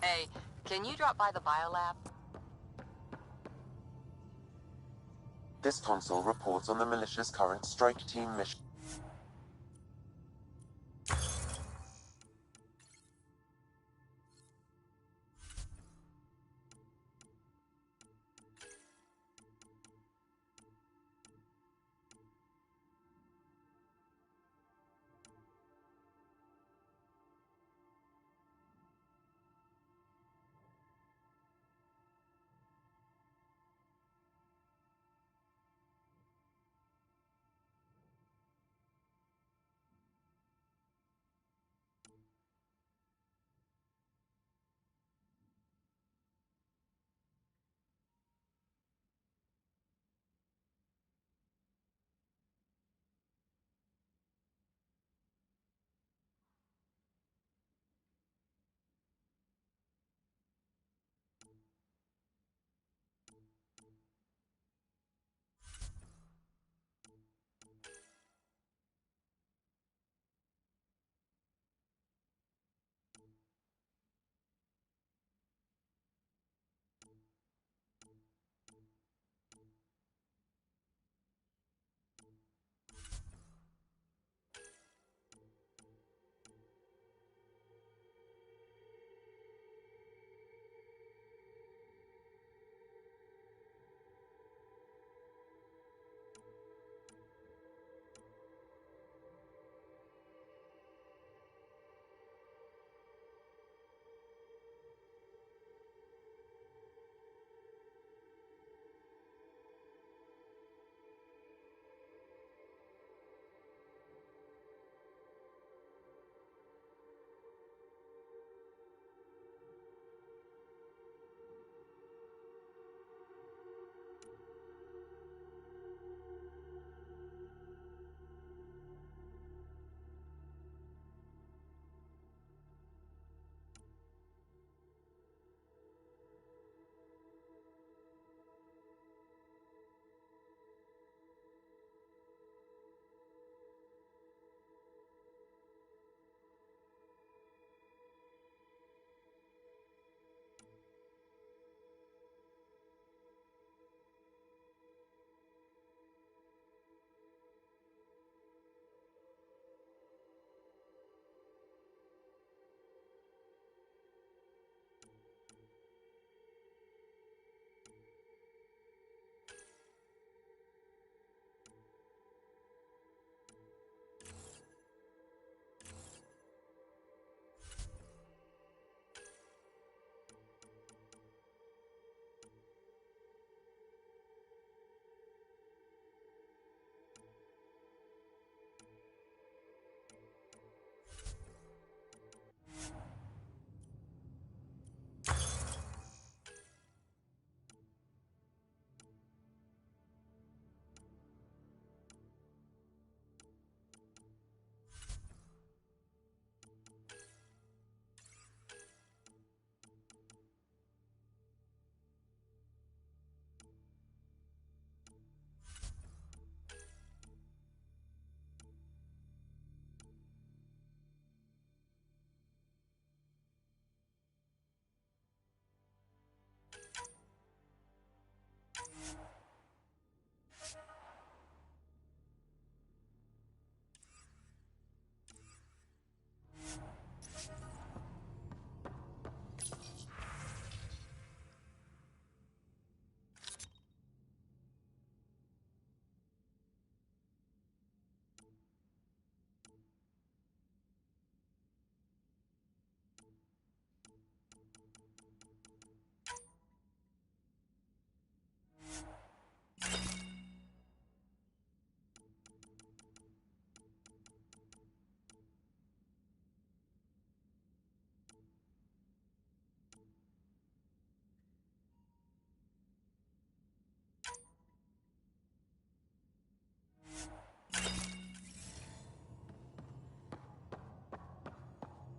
Hey, can you drop by the biolab? This console reports on the militia's current strike team mission.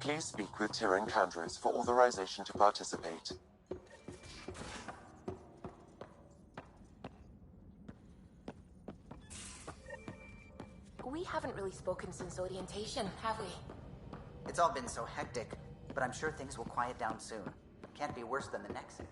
Please speak with Tyrann Kandros for authorization to participate. We haven't really spoken since orientation, have we? It's all been so hectic, but I'm sure things will quiet down soon. Can't be worse than the Nexus.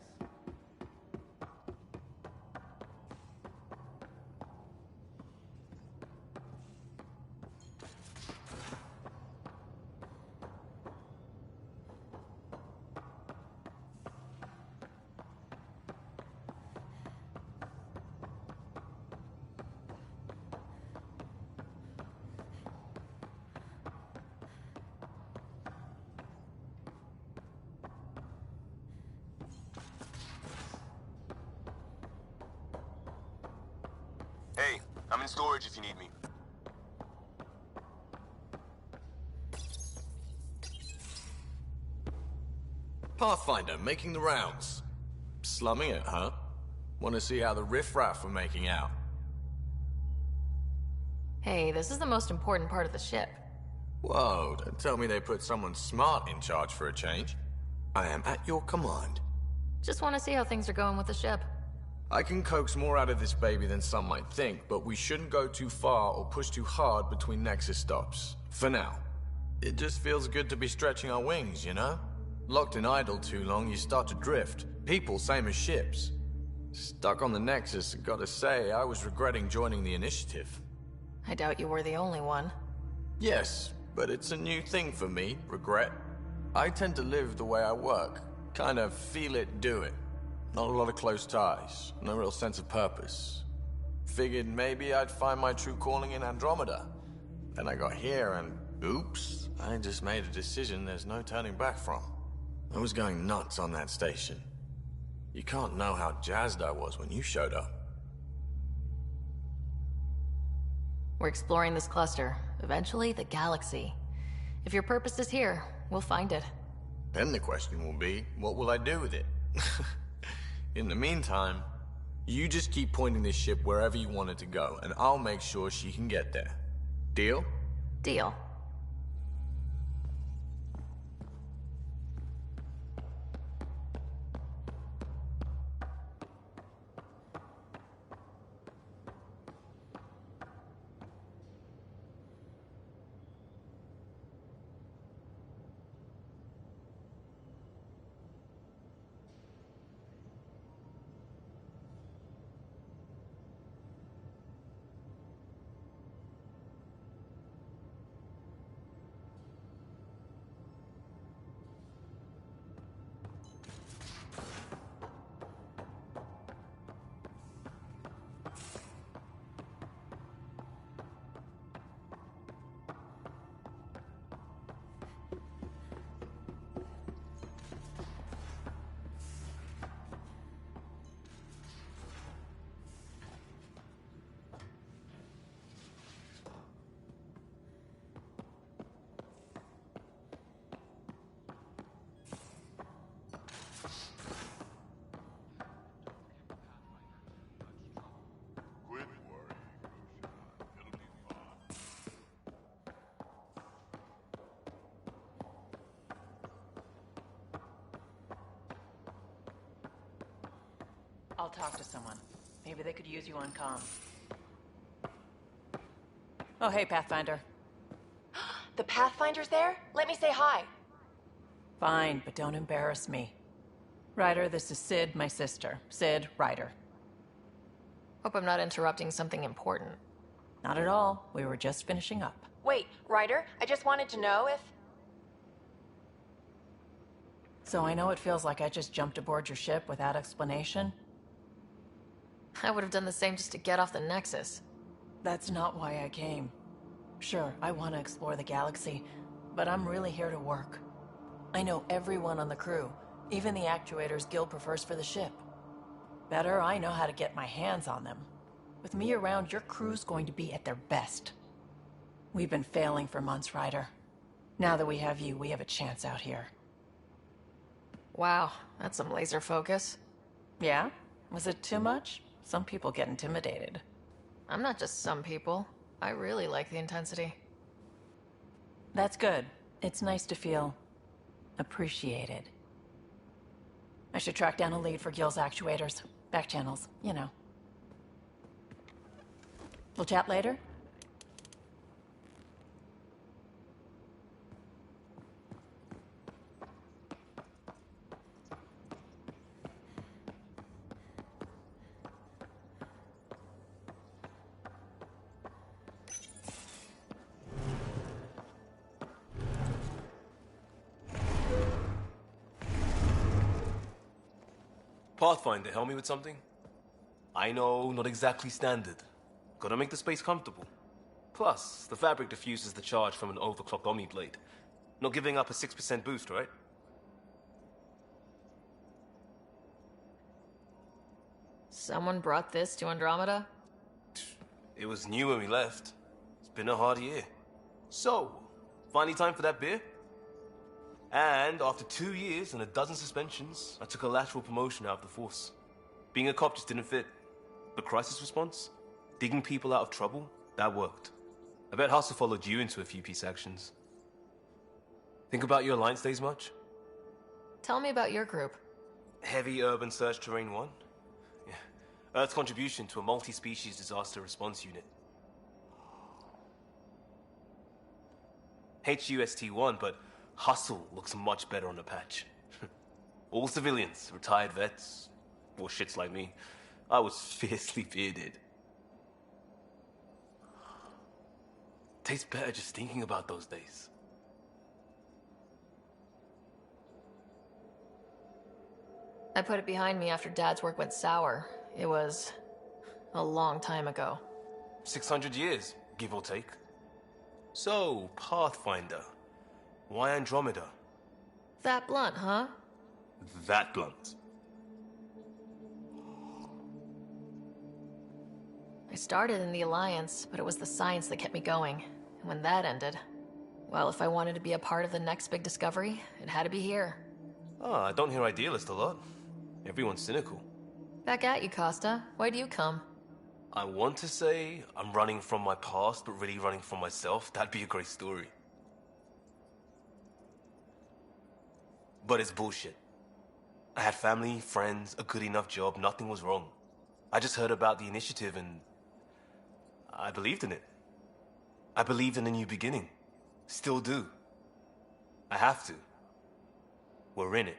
Hey, I'm in storage if you need me. Pathfinder, making the rounds. Slumming it, huh? Want to see how the riffraff are making out? Hey, this is the most important part of the ship. Whoa, don't tell me they put someone smart in charge for a change. I am at your command. Just want to see how things are going with the ship. I can coax more out of this baby than some might think, but we shouldn't go too far or push too hard between Nexus stops. For now. It just feels good to be stretching our wings, you know? Locked in idle too long, you start to drift. People, same as ships. Stuck on the Nexus, gotta say, I was regretting joining the initiative. I doubt you were the only one. Yes, but it's a new thing for me, regret. I tend to live the way I work. Kind of feel it, do it. Not a lot of close ties, no real sense of purpose. Figured maybe I'd find my true calling in Andromeda. Then I got here and, oops, I just made a decision there's no turning back from. I was going nuts on that station. You can't know how jazzed I was when you showed up. We're exploring this cluster, eventually the galaxy. If your purpose is here, we'll find it. Then the question will be, what will I do with it? In the meantime, you just keep pointing this ship wherever you want it to go, and I'll make sure she can get there. Deal? Deal. I'll talk to someone. Maybe they could use you on comm. Oh, hey, Pathfinder. The Pathfinder's there? Let me say hi. Fine, but don't embarrass me. Ryder, this is Sid, my sister. Sid, Ryder. Hope I'm not interrupting something important. Not at all. We were just finishing up. Wait, Ryder, I just wanted to know if... So I know it feels like I just jumped aboard your ship without explanation. I would have done the same just to get off the Nexus. That's not why I came. Sure, I want to explore the galaxy, but I'm really here to work. I know everyone on the crew, even the actuators Guild prefers for the ship. Better, I know how to get my hands on them. With me around, your crew's going to be at their best. We've been failing for months, Ryder. Now that we have you, we have a chance out here. Wow, that's some laser focus. Yeah? Was it too much? Some people get intimidated. I'm not just some people. I really like the intensity. That's good. It's nice to feel appreciated. I should track down a lead for Gil's actuators. Back channels, you know. We'll chat later? Pathfinder, help me with something? I know, not exactly standard. Gotta make the space comfortable. Plus, the fabric diffuses the charge from an overclocked Omni blade. Not giving up a 6% boost, right? Someone brought this to Andromeda? It was new when we left. It's been a hard year. So, finally time for that beer? And after 2 years and a dozen suspensions, I took a lateral promotion out of the force. Being a cop just didn't fit. The crisis response? Digging people out of trouble? That worked. I bet Hustle followed you into a few peace actions. Think about your Alliance days much? Tell me about your group. Heavy Urban Search Terrain 1? Yeah. Earth's contribution to a multi-species disaster response unit. HUST-1, but Hustle looks much better on the patch. All civilians, retired vets, or shits like me. I was fiercely bearded. Tastes better just thinking about those days. I put it behind me after Dad's work went sour. It was a long time ago. 600 years, give or take. So, Pathfinder. Why Andromeda? That blunt, huh? That blunt. I started in the Alliance, but it was the science that kept me going. And when that ended, well, if I wanted to be a part of the next big discovery, it had to be here. I don't hear idealist a lot. Everyone's cynical. Back at you, Costa. Why do you come? I want to say I'm running from my past, but really running from myself. That'd be a great story. But it's bullshit. I had family, friends, a good enough job, nothing was wrong. I just heard about the initiative and I believed in it. I believed in a new beginning. Still do. I have to. We're in it.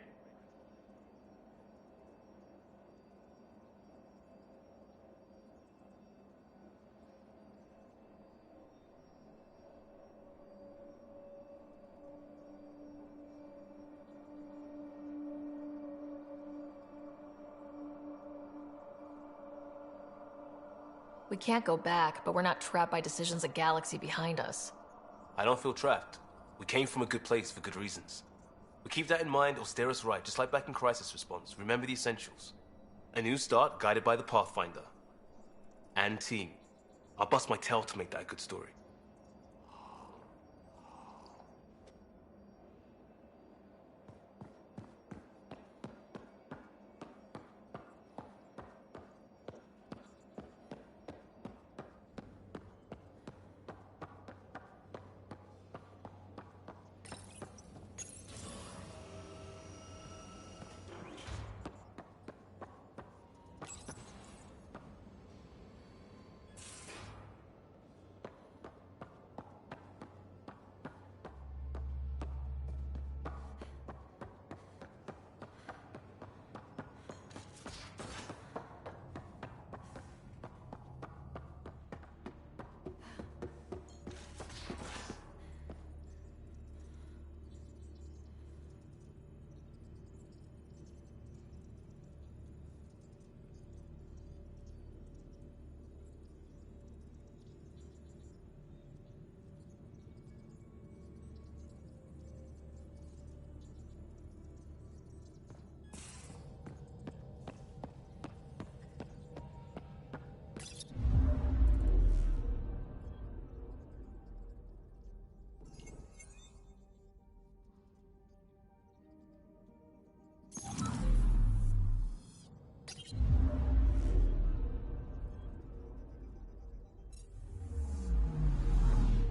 We can't go back, but we're not trapped by decisions a galaxy behind us. I don't feel trapped. We came from a good place for good reasons. We keep that in mind or steer us right, just like back in Crisis Response. Remember the essentials. A new start guided by the Pathfinder. And team. I'll bust my tail to make that a good story.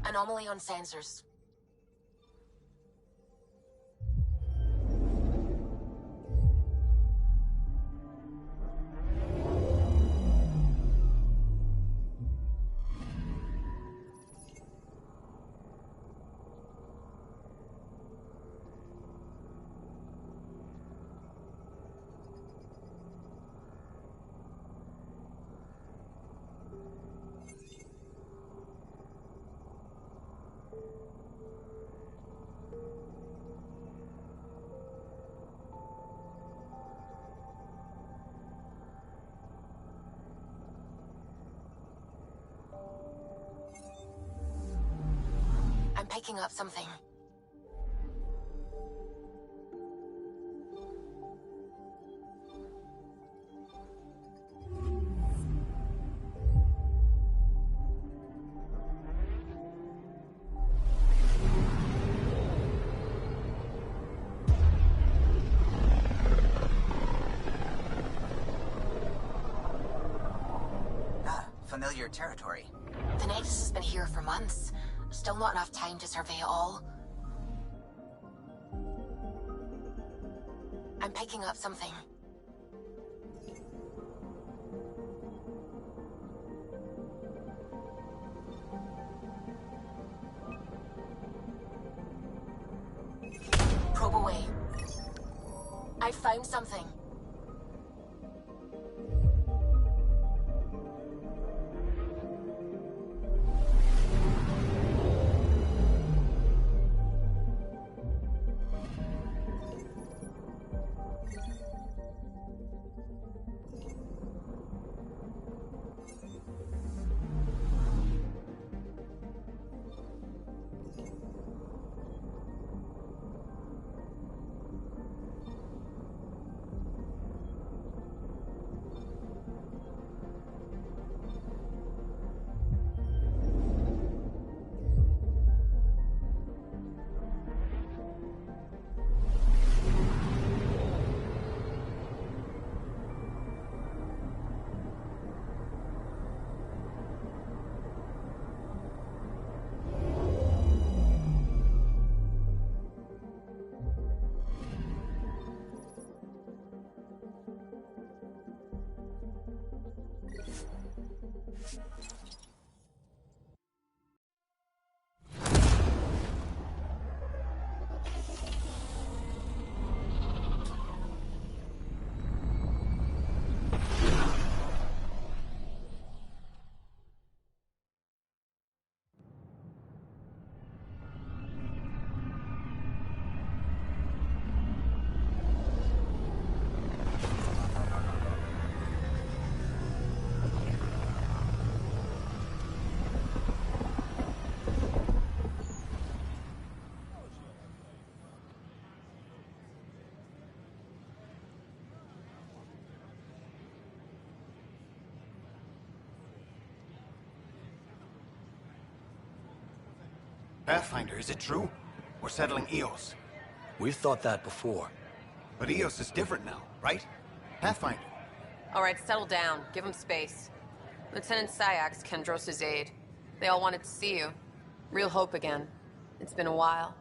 Anomaly on sensors. I'm picking up something. Familiar territory. The Nexus has been here for months. Still not enough time to survey it all. I'm picking up something. Probe away. I found something. Pathfinder, is it true? We're settling Eos. We've thought that before. But Eos is different now, right? Pathfinder. All right, settle down. Give him space. Lieutenant Syax, Kendros' aide. They all wanted to see you. Real hope again. It's been a while.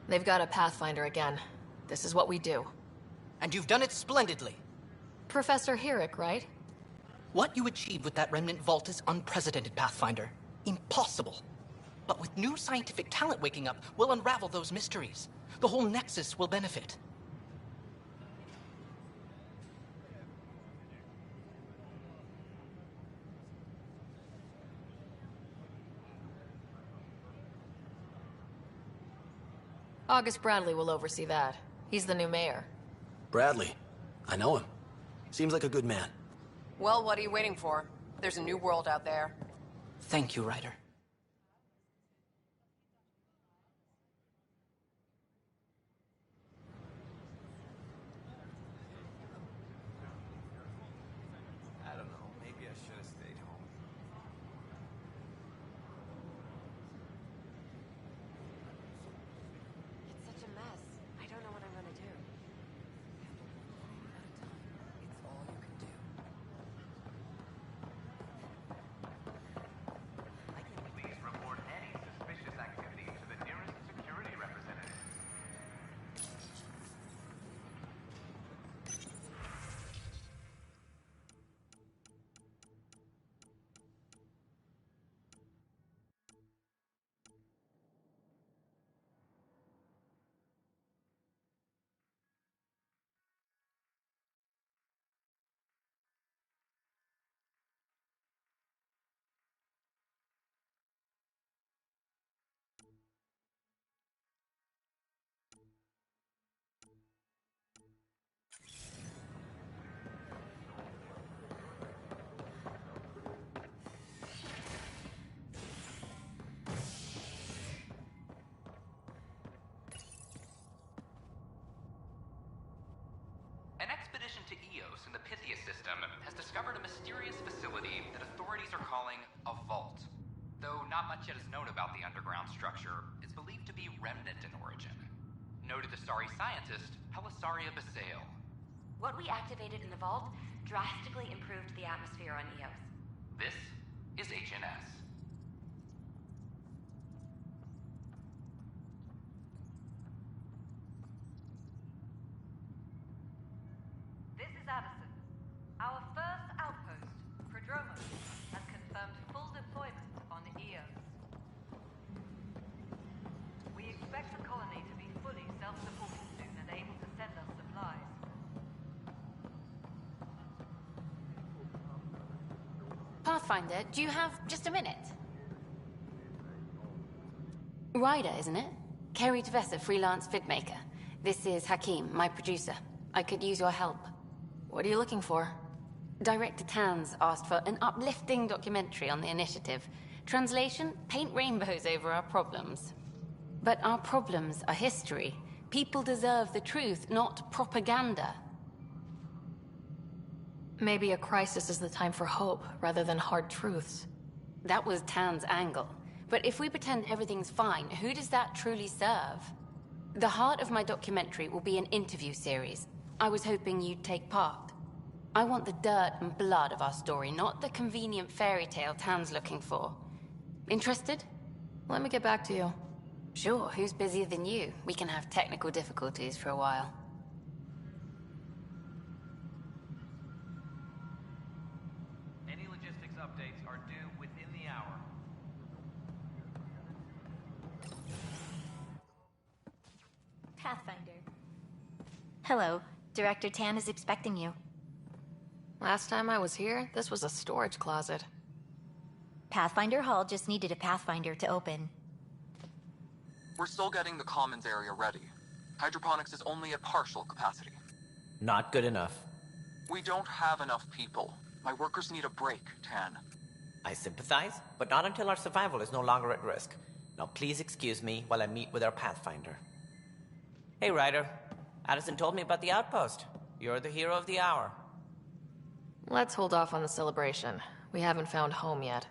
They've got a Pathfinder again. This is what we do. And you've done it splendidly. Professor Herrick, right? What you achieved with that remnant vault is unprecedented, Pathfinder. Impossible. But with new scientific talent waking up, we'll unravel those mysteries. The whole Nexus will benefit. August Bradley will oversee that. He's the new mayor. Bradley. I know him. Seems like a good man. Well, what are you waiting for? There's a new world out there. Thank you, Ryder. I don't know. Maybe I should have stayed home. It's such a mess. I don't know what I'm gonna do. It's all Eos in the Pythia system has discovered a mysterious facility that authorities are calling a vault. Though not much yet is known about the underground structure, it's believed to be remnant in origin. Noted Asari scientist Helisaria Basale. What we activated in the vault drastically improved the atmosphere on Eos. This is HNS. This is Addison. Our first outpost, Prodromos, has confirmed full deployment on Eos. We expect the colony to be fully self-supporting soon and able to send us supplies. Pathfinder, do you have just a minute? Ryder, isn't it? Kerry Tvessa, freelance vidmaker. This is Hakim, my producer. I could use your help. What are you looking for? Director Tans asked for an uplifting documentary on the initiative. Translation, paint rainbows over our problems. But our problems are history. People deserve the truth, not propaganda. Maybe a crisis is the time for hope, rather than hard truths. That was Tan's angle. But if we pretend everything's fine, who does that truly serve? The heart of my documentary will be an interview series. I was hoping you'd take part. I want the dirt and blood of our story, not the convenient fairy tale Tan's looking for. Interested? Let me get back to you. Sure, who's busier than you? We can have technical difficulties for a while. Any logistics updates are due within the hour. Pathfinder. Hello. Director Tan is expecting you. Last time I was here, this was a storage closet. Pathfinder Hall just needed a Pathfinder to open. We're still getting the commons area ready. Hydroponics is only at partial capacity. Not good enough. We don't have enough people. My workers need a break, Tan. I sympathize, but not until our survival is no longer at risk. Now please excuse me while I meet with our Pathfinder. Hey, Ryder. Addison told me about the outpost. You're the hero of the hour. Let's hold off on the celebration. We haven't found home yet.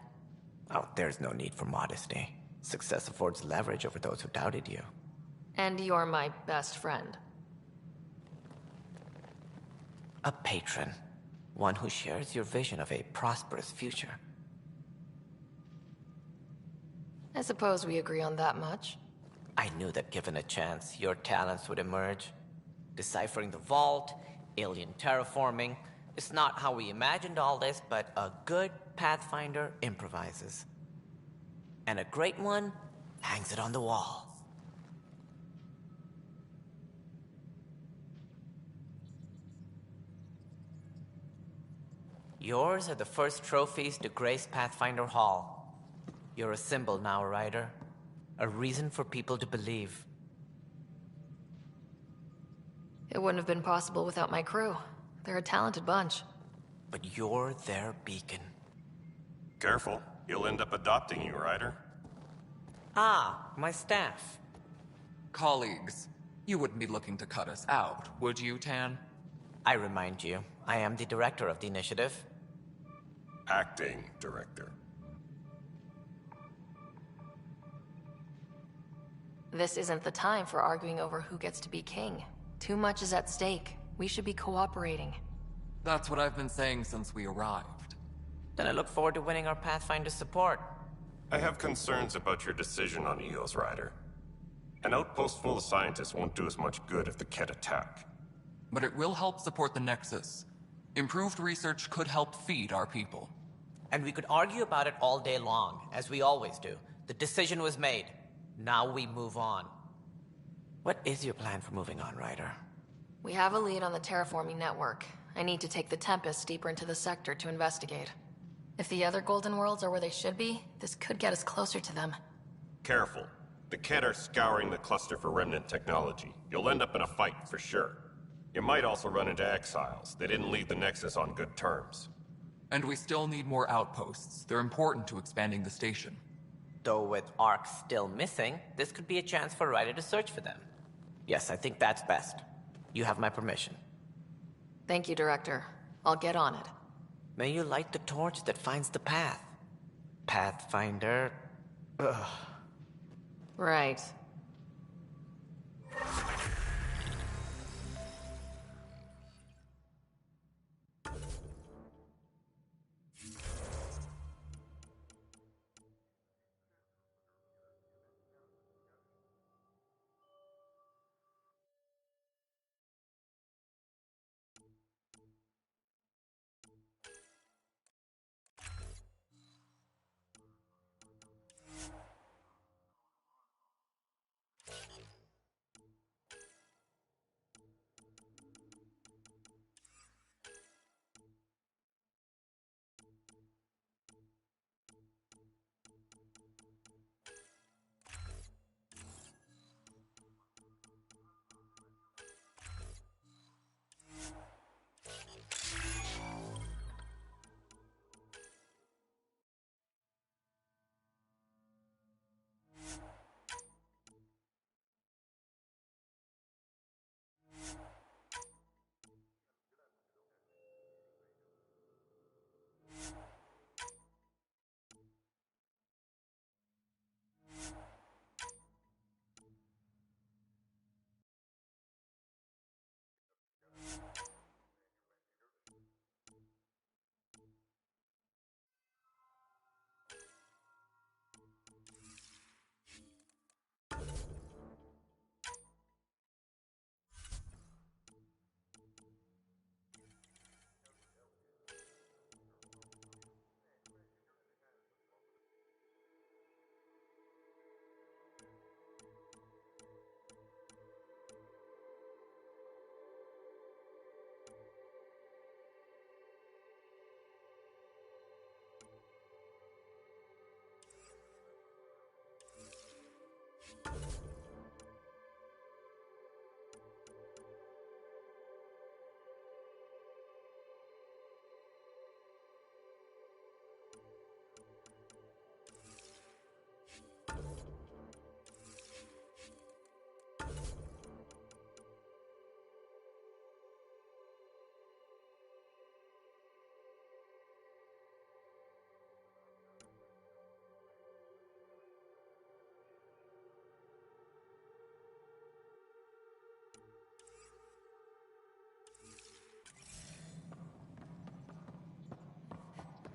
Oh, there's no need for modesty. Success affords leverage over those who doubted you. And you're my best friend. A patron. One who shares your vision of a prosperous future. I suppose we agree on that much. I knew that given a chance, your talents would emerge. Deciphering the vault, alien terraforming. It's not how we imagined all this, but a good Pathfinder improvises. And a great one hangs it on the wall. Yours are the first trophies to grace Pathfinder Hall. You're a symbol now, Ryder. A reason for people to believe. It wouldn't have been possible without my crew. They're a talented bunch. But you're their beacon. Careful. You'll end up adopting you, Ryder. Ah, my staff. Colleagues, you wouldn't be looking to cut us out, would you, Tan? I remind you, I am the director of the initiative. Acting director. This isn't the time for arguing over who gets to be king. Too much is at stake. We should be cooperating. That's what I've been saying since we arrived. Then I look forward to winning our Pathfinder's support. I have concerns about your decision on Eos, Ryder. An outpost full of scientists won't do us much good if the Kett attack. But it will help support the Nexus. Improved research could help feed our people. And we could argue about it all day long, as we always do. The decision was made. Now we move on. What is your plan for moving on, Ryder? We have a lead on the terraforming network. I need to take the Tempest deeper into the sector to investigate. If the other Golden Worlds are where they should be, this could get us closer to them. Careful. The Kett are scouring the cluster for remnant technology. You'll end up in a fight, for sure. You might also run into exiles. They didn't leave the Nexus on good terms. And we still need more outposts. They're important to expanding the station. Though with Ark still missing, this could be a chance for Ryder to search for them. Yes, I think that's best. You have my permission. Thank you, Director. I'll get on it. May you light the torch that finds the path. Pathfinder. Ugh. Right.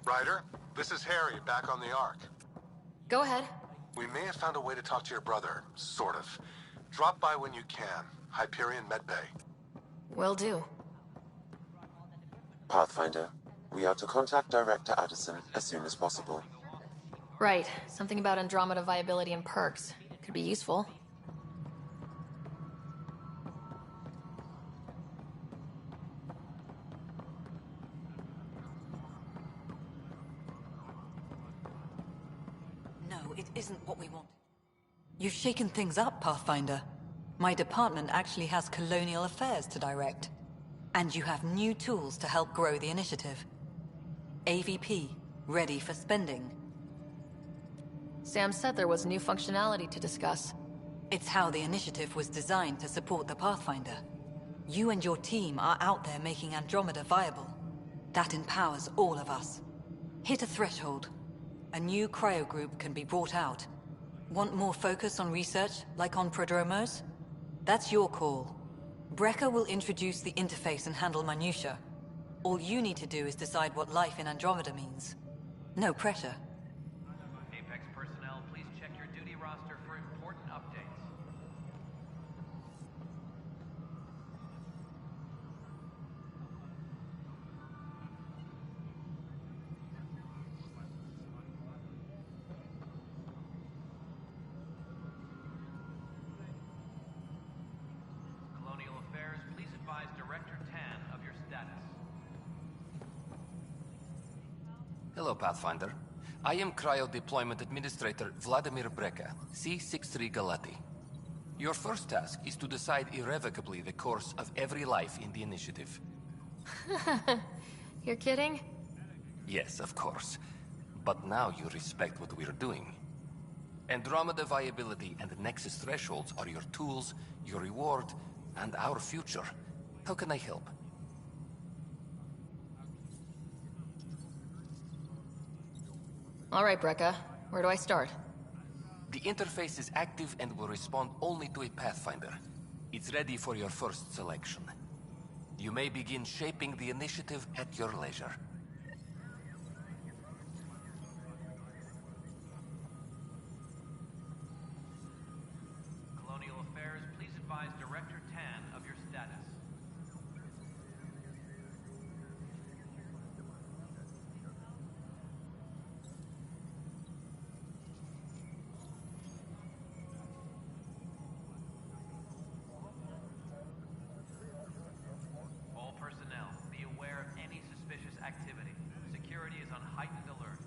Ryder, this is Harry, back on the Ark. Go ahead. We may have found a way to talk to your brother, sort of. Drop by when you can. Hyperion Medbay. Will do. Pathfinder, we are to contact Director Addison as soon as possible. Right. Something about Andromeda viability and perks. Could be useful. No, it isn't what we want. You've shaken things up, Pathfinder. My department actually has colonial affairs to direct. And you have new tools to help grow the initiative. AVP, ready for spending. Sam said there was new functionality to discuss. It's how the initiative was designed to support the Pathfinder. You and your team are out there making Andromeda viable. That empowers all of us. Hit a threshold. A new cryo group can be brought out. Want more focus on research, like on Prodromos? That's your call. Brecker will introduce the interface and handle minutiae. All you need to do is decide what life in Andromeda means. No pressure. Apex personnel, please check your duty roster for important updates. Colonial Affairs, please advise Director Tan of your status. Hello, Pathfinder. I am Cryo Deployment Administrator Vladimir Breka, C-63 Galati. Your first task is to decide irrevocably the course of every life in the initiative. You're kidding? Yes, of course. But now you respect what we're doing. Andromeda viability and Nexus thresholds are your tools, your reward, and our future. How can I help? All right, Brekka. Where do I start? The interface is active and will respond only to a Pathfinder. It's ready for your first selection. You may begin shaping the initiative at your leisure. Colonial Affairs, please advise Director Tan of your status. All personnel, be aware of any suspicious activity. Security is on heightened alert.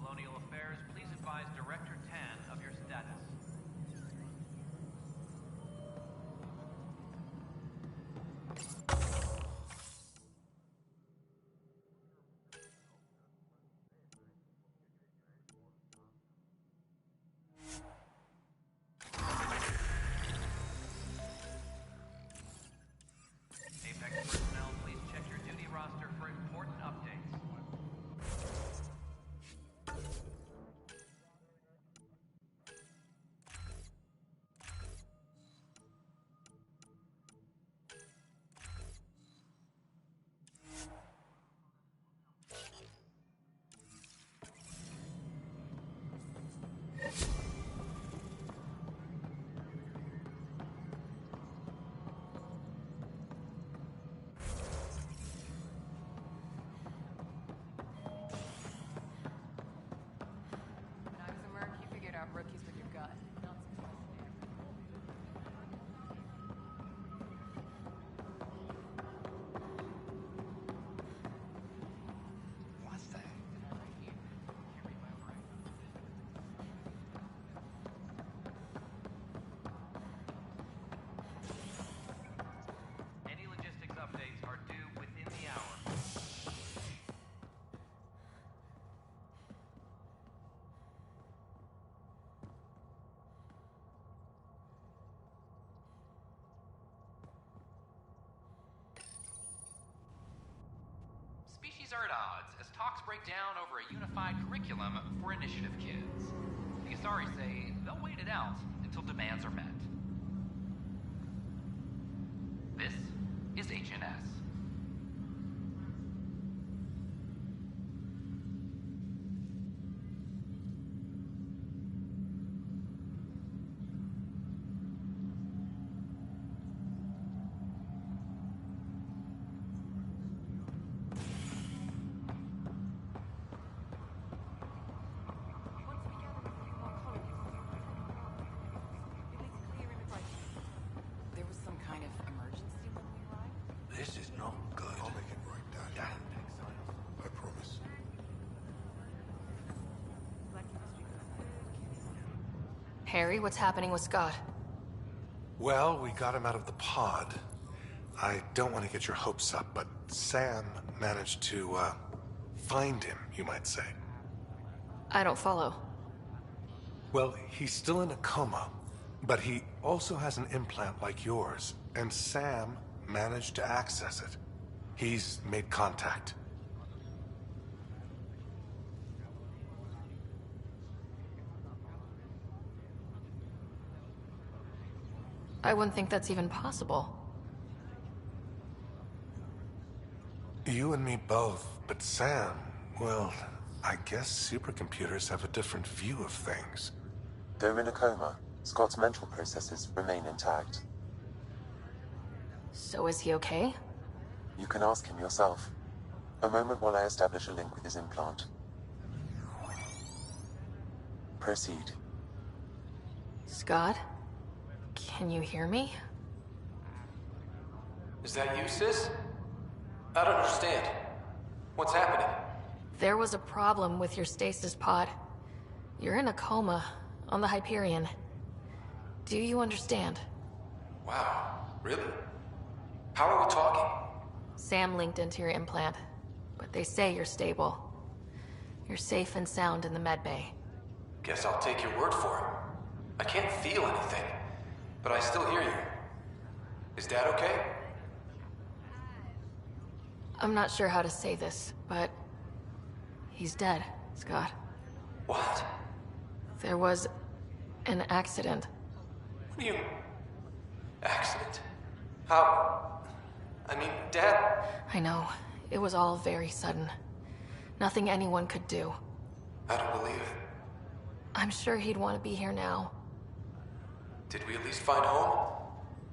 Colonial Affairs, please advise Director Tan of your status. Apex personnel, please check your duty roster for important updates. When I was a merc, you figured out rookies with your gut. Not What's that? Any logistics updates are due within the hour. Species are at odds as talks break down over a unified curriculum for initiative kids. The Asari say they'll wait it out until demands are met. This is HNS. There was some kind of emergency when we arrived? This is not good. I'll make it right, Dad. I promise. Harry, what's happening with Scott? Well, we got him out of the pod. I don't want to get your hopes up, but Sam managed to, find him, you might say. I don't follow. Well, he's still in a coma, but he also has an implant like yours, and Sam managed to access it. He's made contact. I wouldn't think that's even possible. You and me both, but Sam, well, I guess supercomputers have a different view of things. Though in a coma, Scott's mental processes remain intact. So is he okay? You can ask him yourself. A moment while I establish a link with his implant. Proceed. Scott? Can you hear me? Is that you, sis? I don't understand. What's happening? There was a problem with your stasis pod. You're in a coma on the Hyperion. Do you understand? Wow, really? How are we talking? Sam linked into your implant, but they say you're stable. You're safe and sound in the medbay. Guess I'll take your word for it. I can't feel anything, but I still hear you. Is Dad okay? I'm not sure how to say this, but he's dead, Scott. What? There was an accident. What do you... Accident? How... I mean, Dad... I know. It was all very sudden. Nothing anyone could do. I don't believe it. I'm sure he'd want to be here now. Did we at least find home?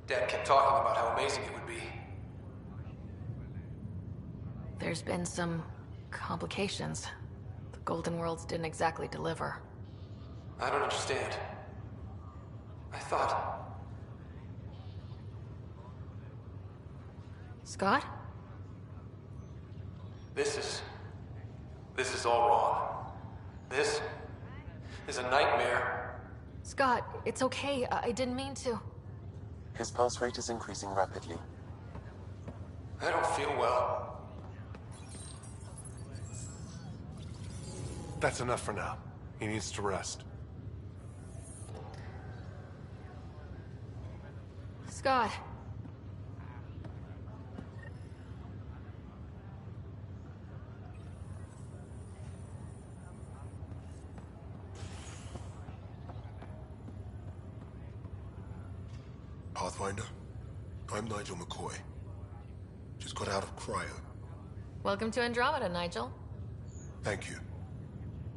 Dad kept talking about how amazing it would be. There's been some complications. The Golden Worlds didn't exactly deliver. I don't understand. I thought... Scott? This is all wrong. This is a nightmare. Scott, it's okay. I didn't mean to. His pulse rate is increasing rapidly. I don't feel well. That's enough for now. He needs to rest. Scott. Pathfinder, I'm Nigel McCoy. Just got out of cryo. Welcome to Andromeda, Nigel. Thank you.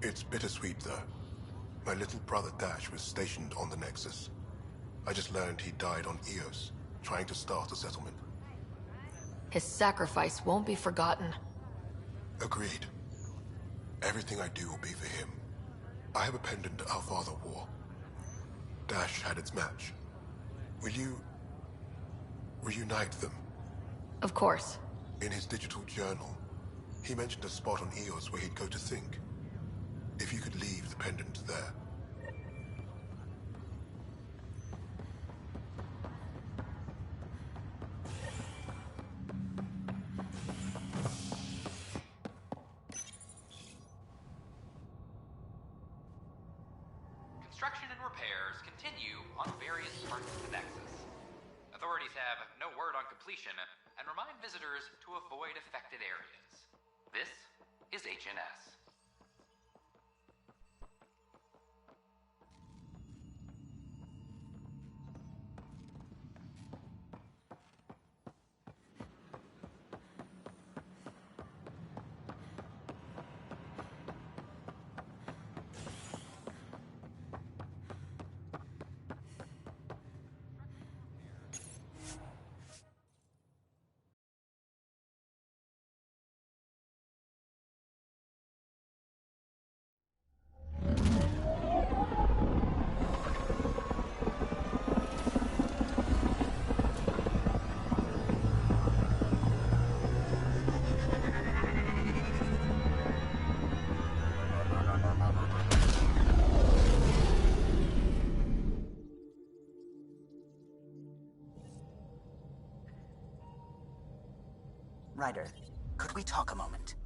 It's bittersweet, though. My little brother Dash was stationed on the Nexus. I just learned he died on Eos, trying to start a settlement. His sacrifice won't be forgotten. Agreed. Everything I do will be for him. I have a pendant our father wore. Dash had its match. Will you... reunite them? Of course. In his digital journal, he mentioned a spot on Eos where he'd go to think. If you could leave the pendant there. Construction and repairs continue on various parts of the Nexus. Authorities have no word on completion and remind visitors to avoid affected areas. This is HNS. Ryder, could we talk a moment?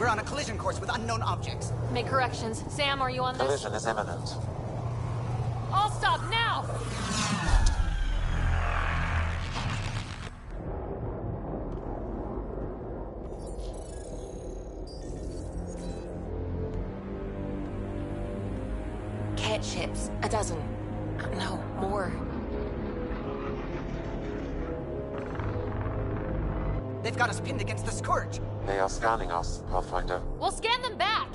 We're on a collision course with unknown objects. Make corrections. Sam, are you on this? Collision is imminent. All stop now! Cat ships. A dozen. No, more. They've got us pinned against the Scourge. They are scanning us, Pathfinder. We'll scan them back!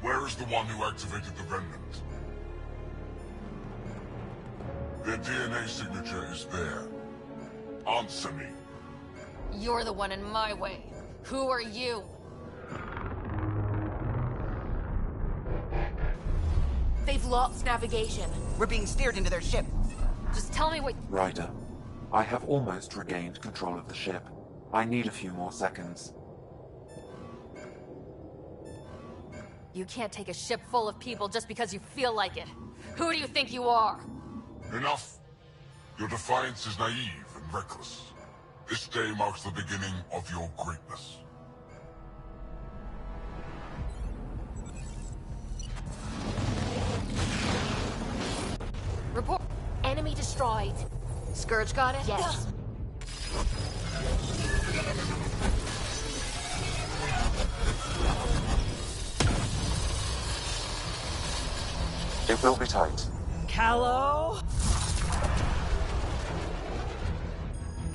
Where is the one who activated the remnant? Their DNA signature is there. Answer me. You're the one in my way. Who are you? They've lost navigation. We're being steered into their ship. Just tell me what... Ryder, I have almost regained control of the ship. I need a few more seconds. You can't take a ship full of people just because you feel like it. Who do you think you are? Enough. Your defiance is naive and reckless. This day marks the beginning of your greatness. Report. Enemy destroyed. Scourge got it? Yes. It will be tight. Callow?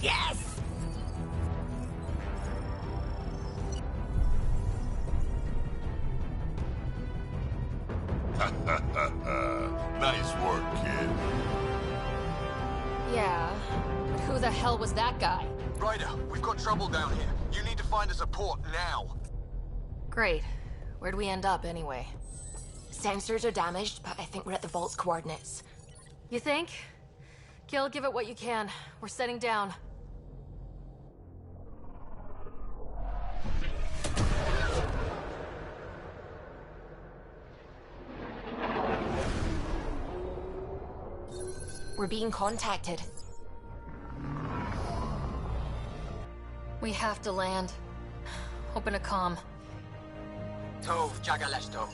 Yes! Nice work, kid. Yeah. But who the hell was that guy? Ryder, we've got trouble down here. You need to find us a port now. Great. Where'd we end up, anyway? Sensors are damaged, but I think we're at the vault's coordinates. You think? Gil, give it what you can. We're setting down. We're being contacted. We have to land. Open a comm. Tov Jagaleshto.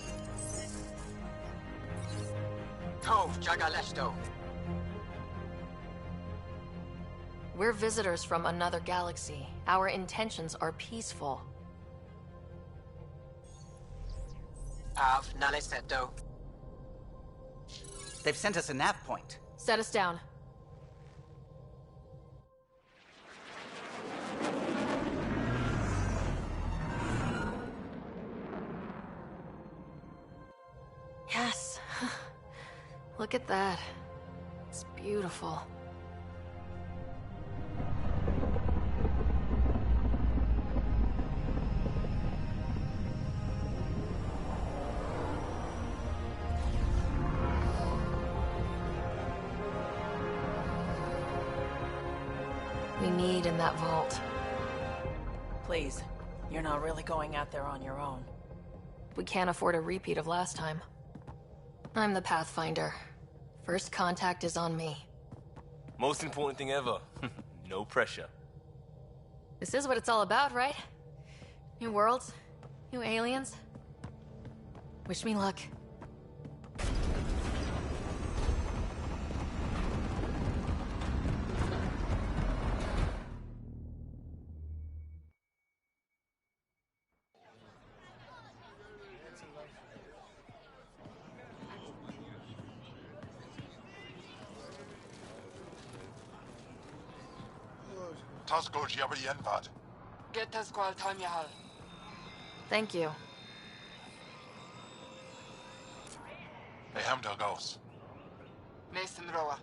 Tov Jagaleshto. We're visitors from another galaxy. Our intentions are peaceful. Av Naleseto. They've sent us a nav point. Set us down. Yes. Look at that. It's beautiful. We need in that vault. Please, you're not really going out there on your own. We can't afford a repeat of last time. I'm the Pathfinder. First contact is on me. Most important thing ever. No pressure. This is what it's all about, right? New worlds, new aliens. Wish me luck. Taskor Jiabayenvad. Get us Squal Tamyahal. Thank you. Hamdal Gauss. Mason Roa.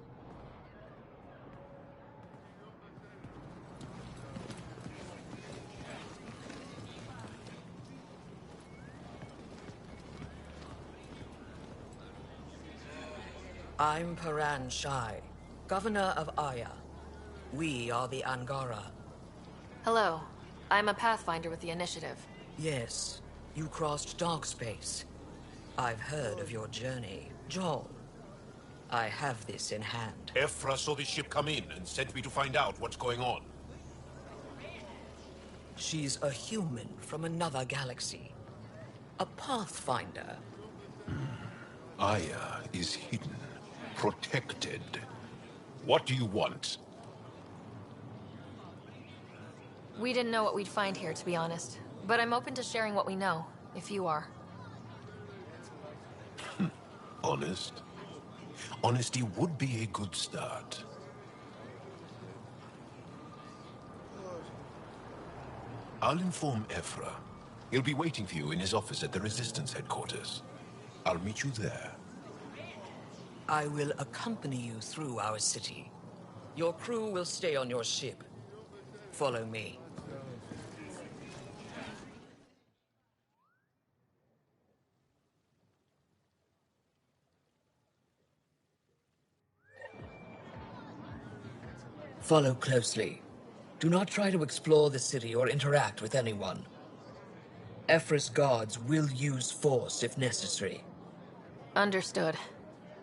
I'm Paran Shai, Governor of Aya. We are the Angara. Hello. I'm a Pathfinder with the Initiative. Yes, you crossed dark space. I've heard of your journey, Joel. I have this in hand. Ephra saw the ship come in and sent me to find out what's going on. She's a human from another galaxy. A Pathfinder. Aya is hidden, protected. What do you want? We didn't know what we'd find here, to be honest. But I'm open to sharing what we know, if you are. Honest? Honesty would be a good start. I'll inform Ephra. He'll be waiting for you in his office at the Resistance headquarters. I'll meet you there. I will accompany you through our city. Your crew will stay on your ship. Follow me. Follow closely. Do not try to explore the city or interact with anyone. Ephra's guards will use force if necessary. Understood.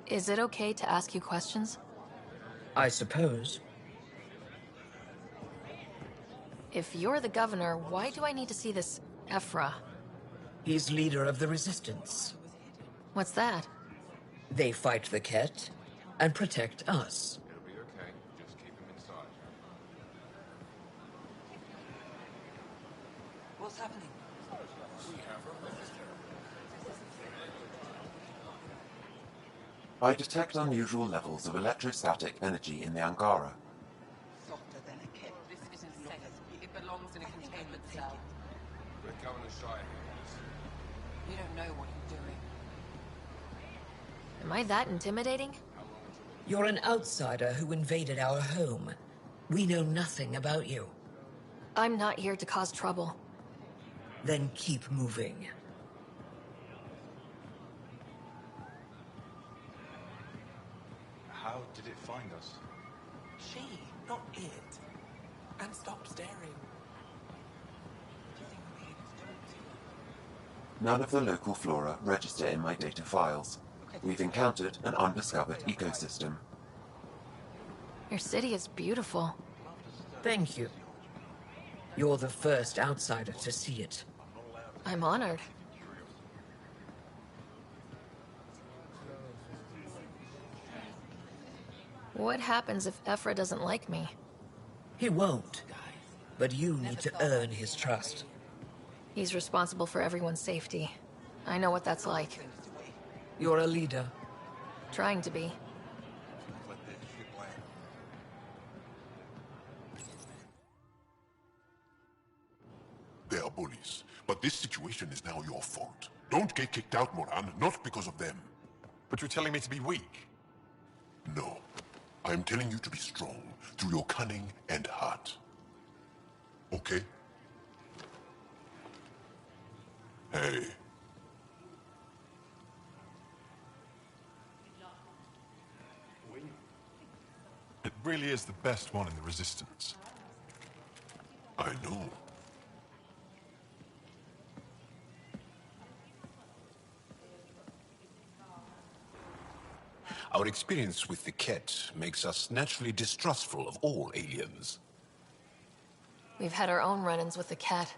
Is it okay to ask you questions? I suppose. If you're the governor, why do I need to see this Ephra? He's leader of the Resistance. What's that? They fight the Ket and protect us. It'll be okay. Just keep him inside. What's happening? I detect unusual levels of electrostatic energy in the Angara. This isn't safe. It belongs in a containment cell. We're going to shy here. You don't know what you're doing. Am I that intimidating? You're an outsider who invaded our home. We know nothing about you. I'm not here to cause trouble. Then keep moving. How did it find us? She, not it. And stop staring. None of the local flora register in my data files. We've encountered an undiscovered ecosystem. Your city is beautiful. Thank you. You're the first outsider to see it. I'm honored. What happens if Ephra doesn't like me? He won't. But you need to earn his trust. He's responsible for everyone's safety. I know what that's like. You're a leader. Trying to be. They are bullies, but this situation is now your fault. Don't get kicked out, Moran, not because of them. But you're telling me to be weak? No. I'm telling you to be strong through your cunning and heart. Okay? Hey. It really is the best one in the Resistance. I know. Our experience with the Ket makes us naturally distrustful of all aliens. We've had our own run-ins with the cat.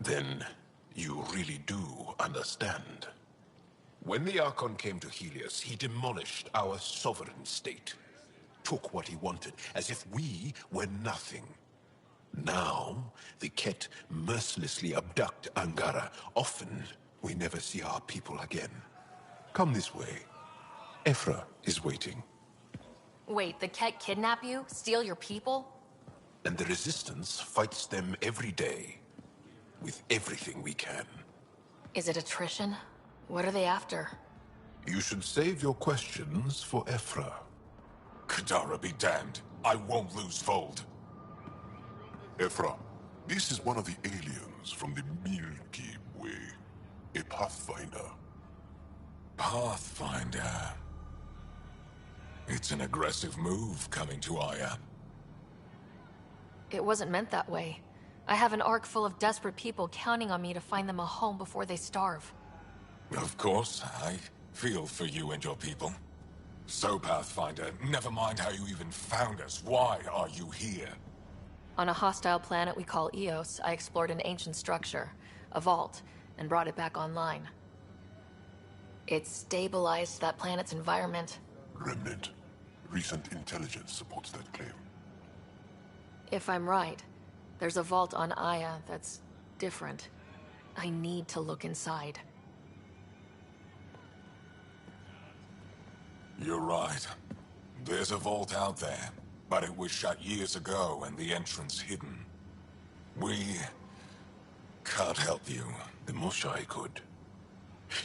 Then, you really do understand. When the Archon came to Helios, he demolished our sovereign state. Took what he wanted, as if we were nothing. Now, the Ket mercilessly abduct Angara. Often, we never see our people again. Come this way. Ephra is waiting. Wait, the cat kidnap you? Steal your people? And the Resistance fights them every day. With everything we can. Is it attrition? What are they after? You should save your questions for Ephra. Kadara be damned. I won't lose Fold. Ephra, this is one of the aliens from the Milky Way. A Pathfinder. Pathfinder. It's an aggressive move coming to Aya. It wasn't meant that way. I have an ark full of desperate people counting on me to find them a home before they starve. Of course, I feel for you and your people. So, Pathfinder, never mind how you even found us. Why are you here? On a hostile planet we call Eos, I explored an ancient structure, a vault, and brought it back online. It stabilized that planet's environment. Remnant. Recent intelligence supports that claim. If I'm right, there's a vault on Aya that's different. I need to look inside. You're right. There's a vault out there, but it was shut years ago and the entrance hidden. We can't help you. The Moshai could.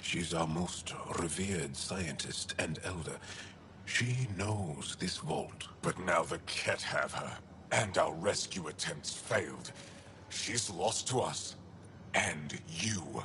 She's our most revered scientist and elder. She knows this vault. But now the Ket have her, and our rescue attempts failed. She's lost to us. And you.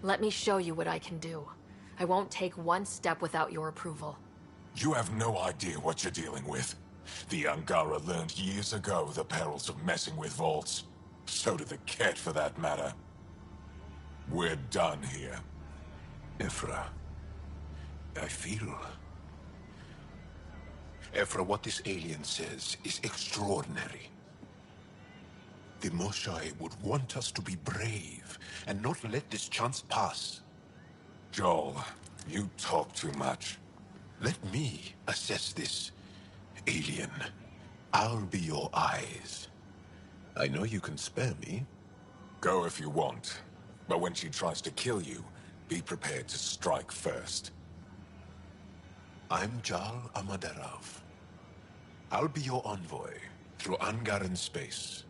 Let me show you what I can do. I won't take one step without your approval. You have no idea what you're dealing with. The Angara learned years ago the perils of messing with vaults. So did the Ket, for that matter. We're done here. Ephra, I feel... Ephra, what this alien says is extraordinary. The Moshai would want us to be brave and not let this chance pass. Joel, you talk too much. Let me assess this, alien. I'll be your eyes. I know you can spare me. Go if you want. But when she tries to kill you, be prepared to strike first. I'm Jal Amaderov. I'll be your envoy through Angaran space.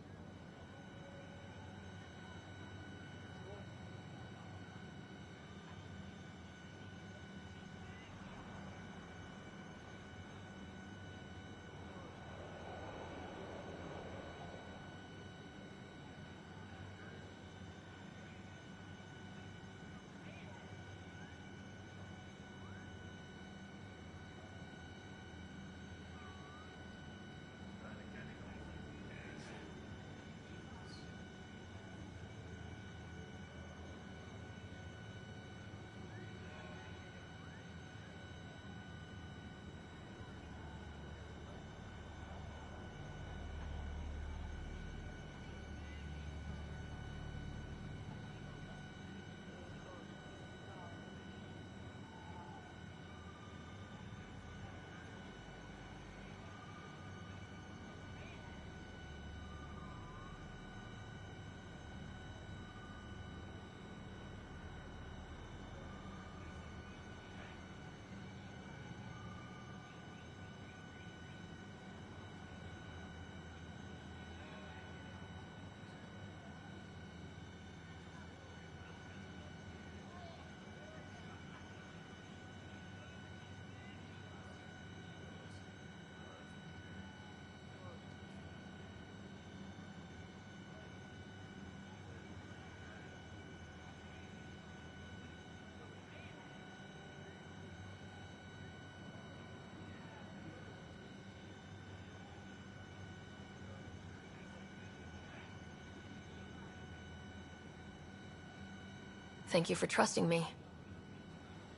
Thank you for trusting me.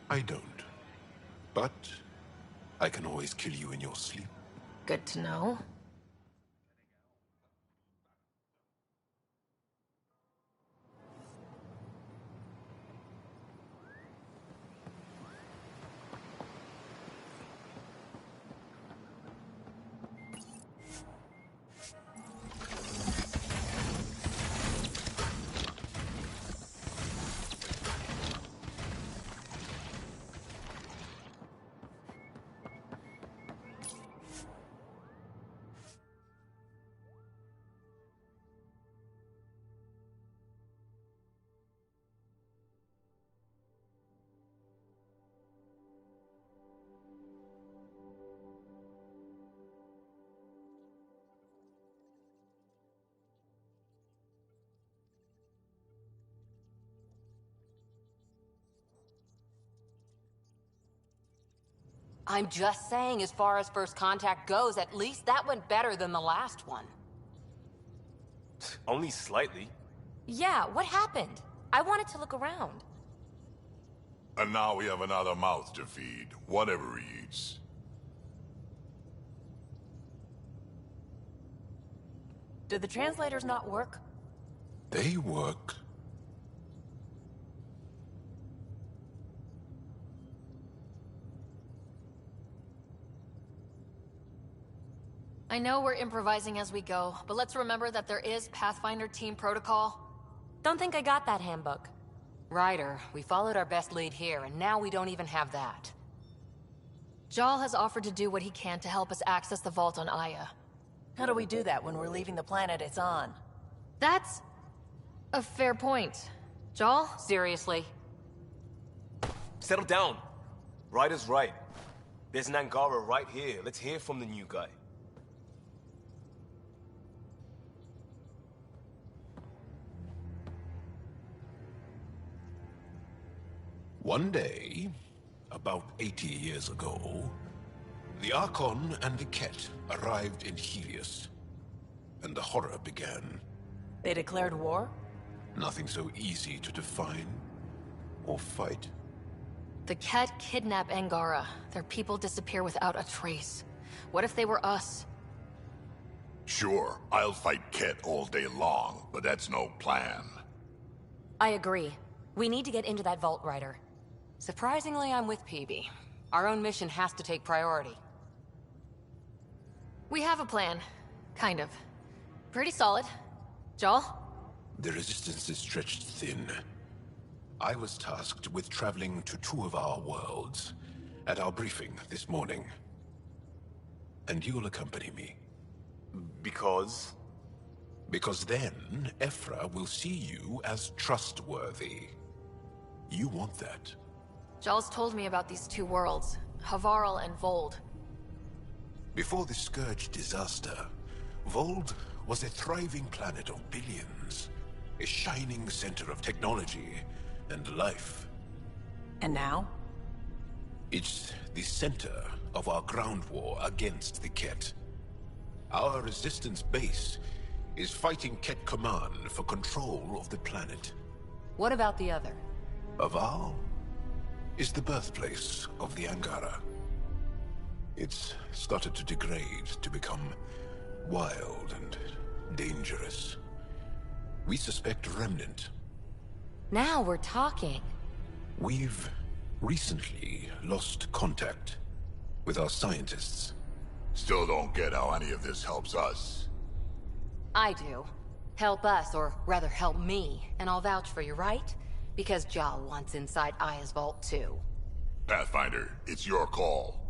I don't. But I can always kill you in your sleep. Good to know. I'm just saying, as far as first contact goes, at least that went better than the last one. Only slightly. Yeah, what happened? I wanted to look around. And now we have another mouth to feed, whatever he eats. Did the translators not work? They work. I know we're improvising as we go, but let's remember that there is Pathfinder team protocol. Don't think I got that handbook. Ryder, we followed our best lead here, and now we don't even have that. Jal has offered to do what he can to help us access the vault on Aya. How do we do that when we're leaving the planet it's on? That's a fair point. Jal? Seriously? Settle down. Ryder's right. There's an Angara right here. Let's hear from the new guy. One day, about 80 years ago, the Archon and the Ket arrived in Helios, and the horror began. They declared war? Nothing so easy to define or fight. The Ket kidnap Angara. Their people disappear without a trace. What if they were us? Sure, I'll fight Ket all day long, but that's no plan. I agree. We need to get into that vault, Ryder. Surprisingly, I'm with PB. Our own mission has to take priority. We have a plan. Kind of. Pretty solid. Joel? The resistance is stretched thin. I was tasked with traveling to two of our worlds at our briefing this morning. And you'll accompany me. Because? Because then, Ephra will see you as trustworthy. You want that. Joel's told me about these two worlds, Havarl and Vold. Before the Scourge disaster, Vold was a thriving planet of billions. A shining center of technology and life. And now? It's the center of our ground war against the Ket. Our resistance base is fighting Ket Command for control of the planet. What about the other? Havarl is the birthplace of the Angara. It's started to degrade, to become wild and dangerous. We suspect Remnant. Now we're talking. We've recently lost contact with our scientists. Still don't get how any of this helps us. I do. Help us, or rather help me, and I'll vouch for you, right? Because Jal wants inside Aya's vault too. Pathfinder, it's your call.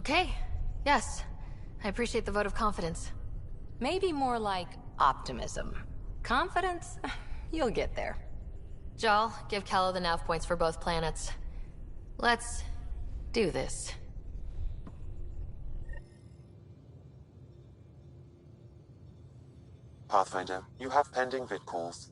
Okay. Yes. I appreciate the vote of confidence. Maybe more like optimism. Confidence? You'll get there. Jal, give Callow the nav points for both planets. Let's do this. Pathfinder, you have pending vid calls.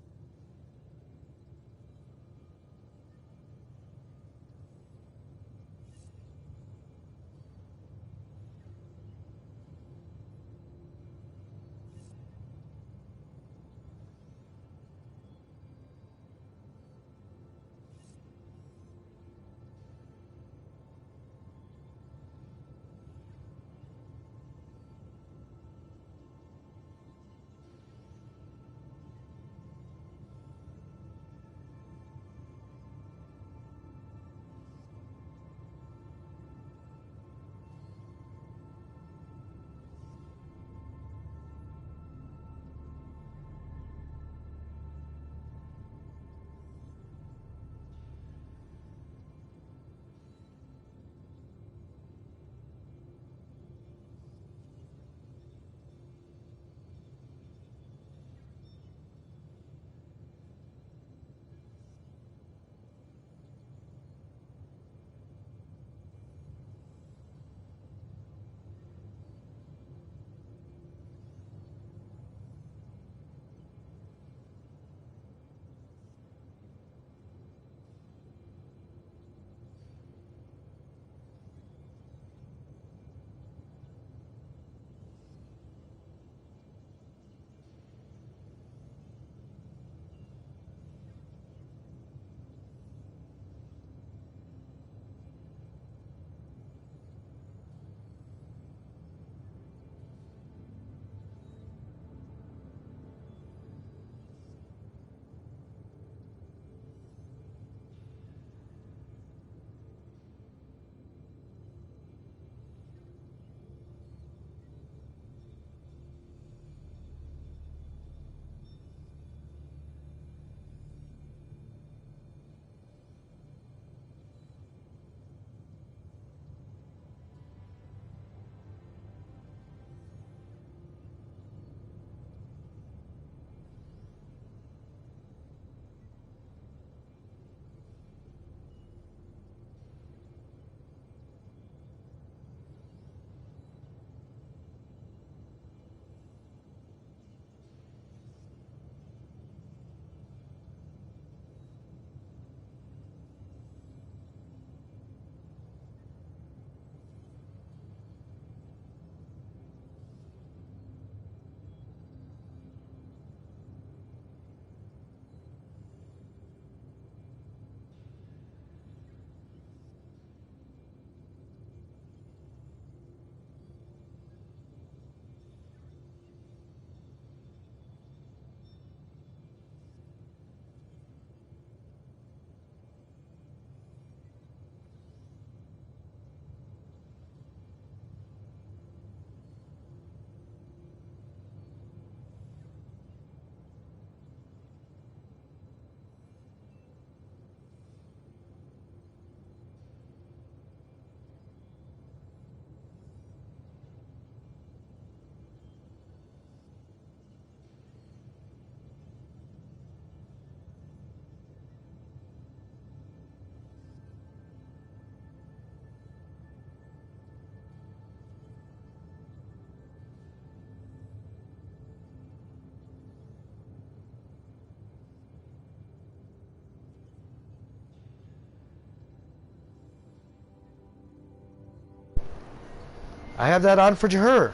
I have that on for her.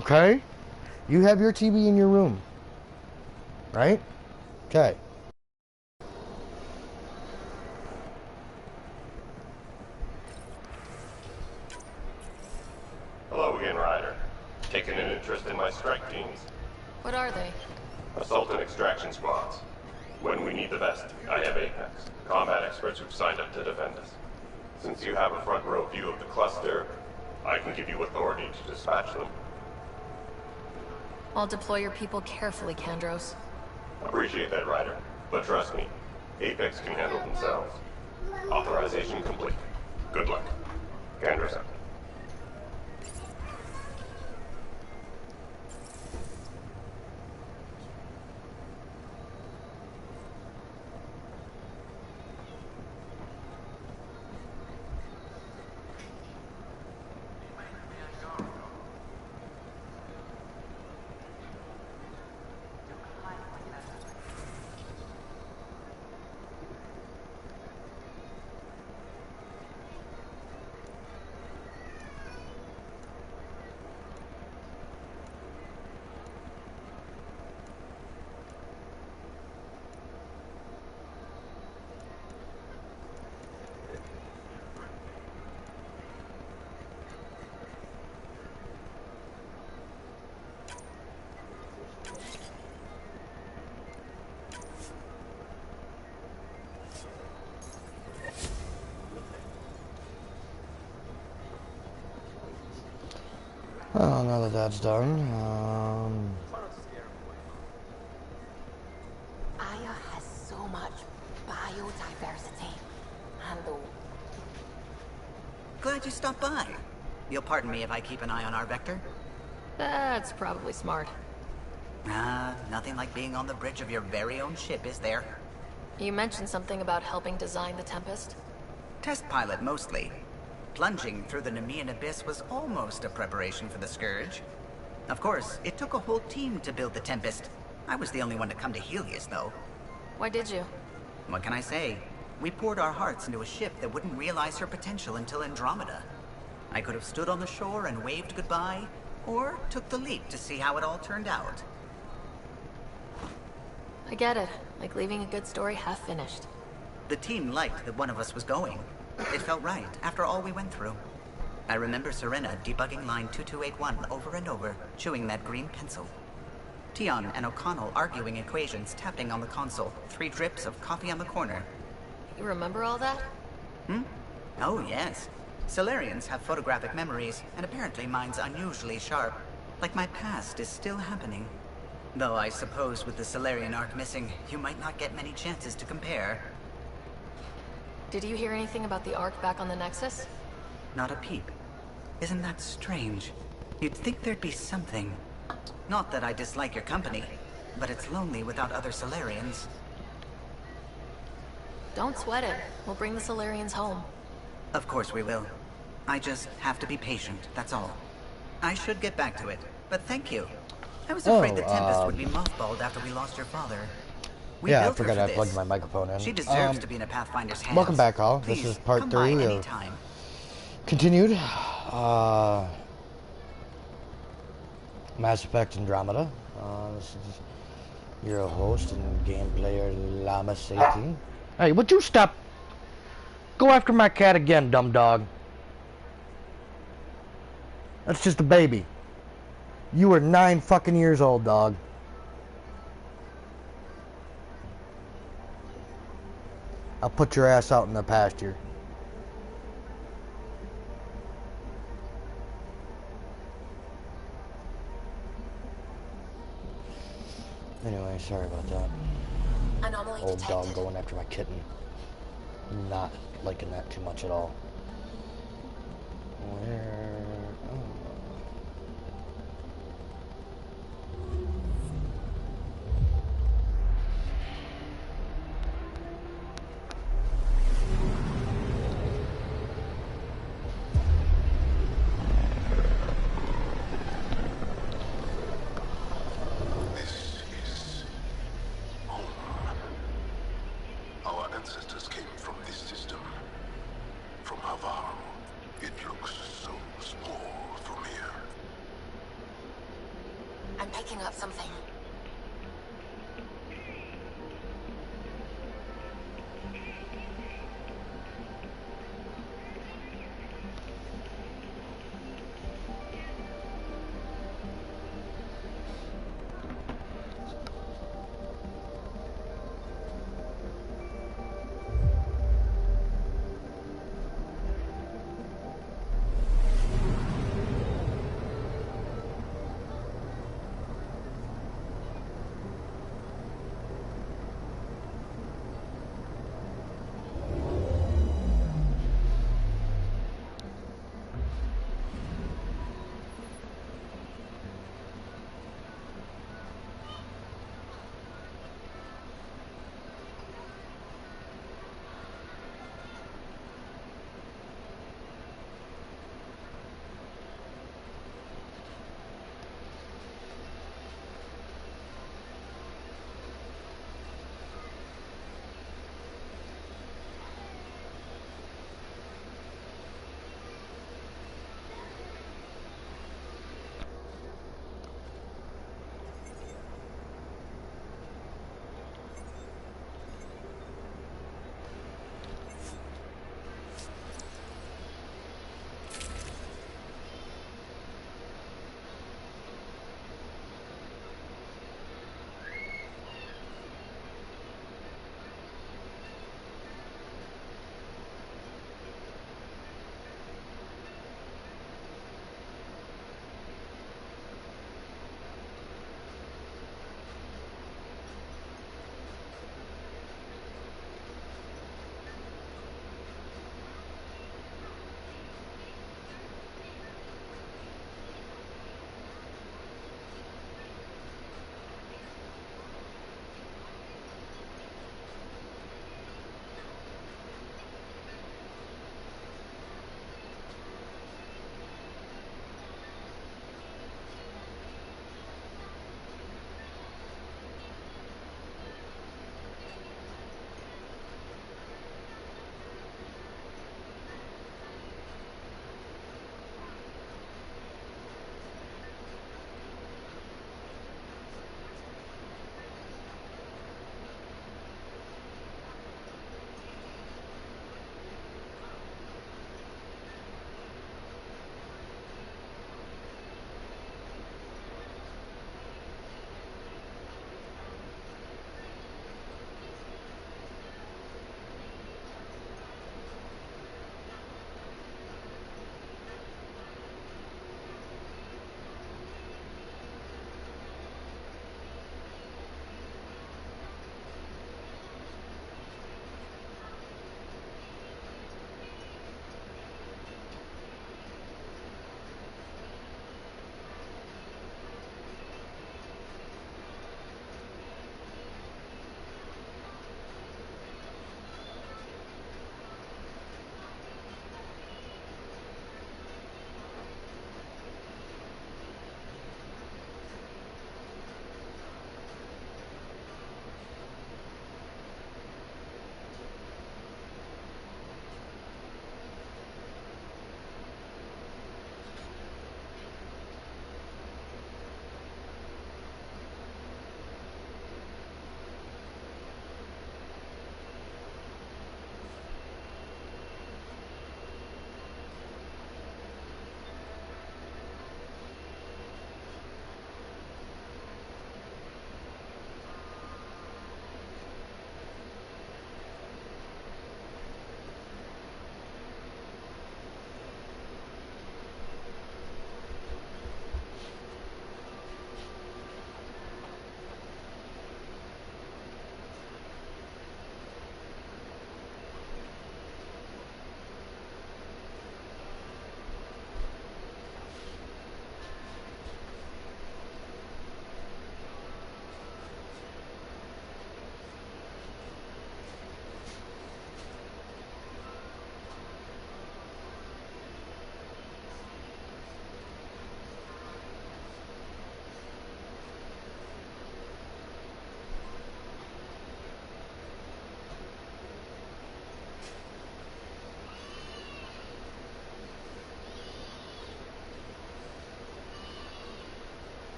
Okay? You have your TV in your room. Right? Okay. Hello again, Ryder. Taking an interest in my strike teams. What are they? Assault and extraction squads. When we need the best, I have Apex, combat experts who've signed up to defend us. Since you have a front row view of the cluster, I can give you authority to dispatch them. I'll deploy your people carefully, Kandros. Appreciate that, Ryder. But trust me, Apex can handle themselves. Authorization complete. Good luck. Kandros out. Oh, now that that's done, Aya has so much biodiversity. And Glad you stopped by. You'll pardon me if I keep an eye on our vector? That's probably smart. Nothing like being on the bridge of your very own ship, is there? You mentioned something about helping design the Tempest? Test pilot, mostly. Plunging through the Nemean abyss was almost a preparation for the Scourge. Of course, it took a whole team to build the Tempest. I was the only one to come to Helios, though. Why did you? What can I say? We poured our hearts into a ship that wouldn't realize her potential until Andromeda. I could have stood on the shore and waved goodbye, or took the leap to see how it all turned out. I get it. Like leaving a good story half finished. The team liked that one of us was going. It felt right, after all we went through. I remember Serena debugging line 2281 over and over, chewing that green pencil. Tion and O'Connell arguing equations, tapping on the console, 3 drips of coffee on the corner. You remember all that? Oh, yes. Solarians have photographic memories, and apparently mine's unusually sharp. Like my past is still happening. Though I suppose with the Solarian arc missing, you might not get many chances to compare. Did you hear anything about the Ark back on the Nexus? Not a peep. Isn't that strange? You'd think there'd be something. Not that I dislike your company, but it's lonely without other Solarians. Don't sweat it. We'll bring the Solarians home. Of course we will. I just have to be patient, that's all. I should get back to it, but thank you. I was afraid the Tempest would be mothballed after we lost your father. Yeah, I forgot I plugged my microphone in. She deserves to be in a Pathfinder's hands. Welcome back, all. Please, this is part 3 of anytime. continued Mass Effect Andromeda. This is your host and game player, Lama. Hey, would you stop? Go after my cat again, dumb dog. That's just a baby. You were 9 fucking years old, dog. I'll put your ass out in the pasture. Anyway, sorry about that. Anomaly Old detected. dog going after my kitten. Not liking that too much at all. Where? Oh. Our ancestors came from this system, from her. looking at something.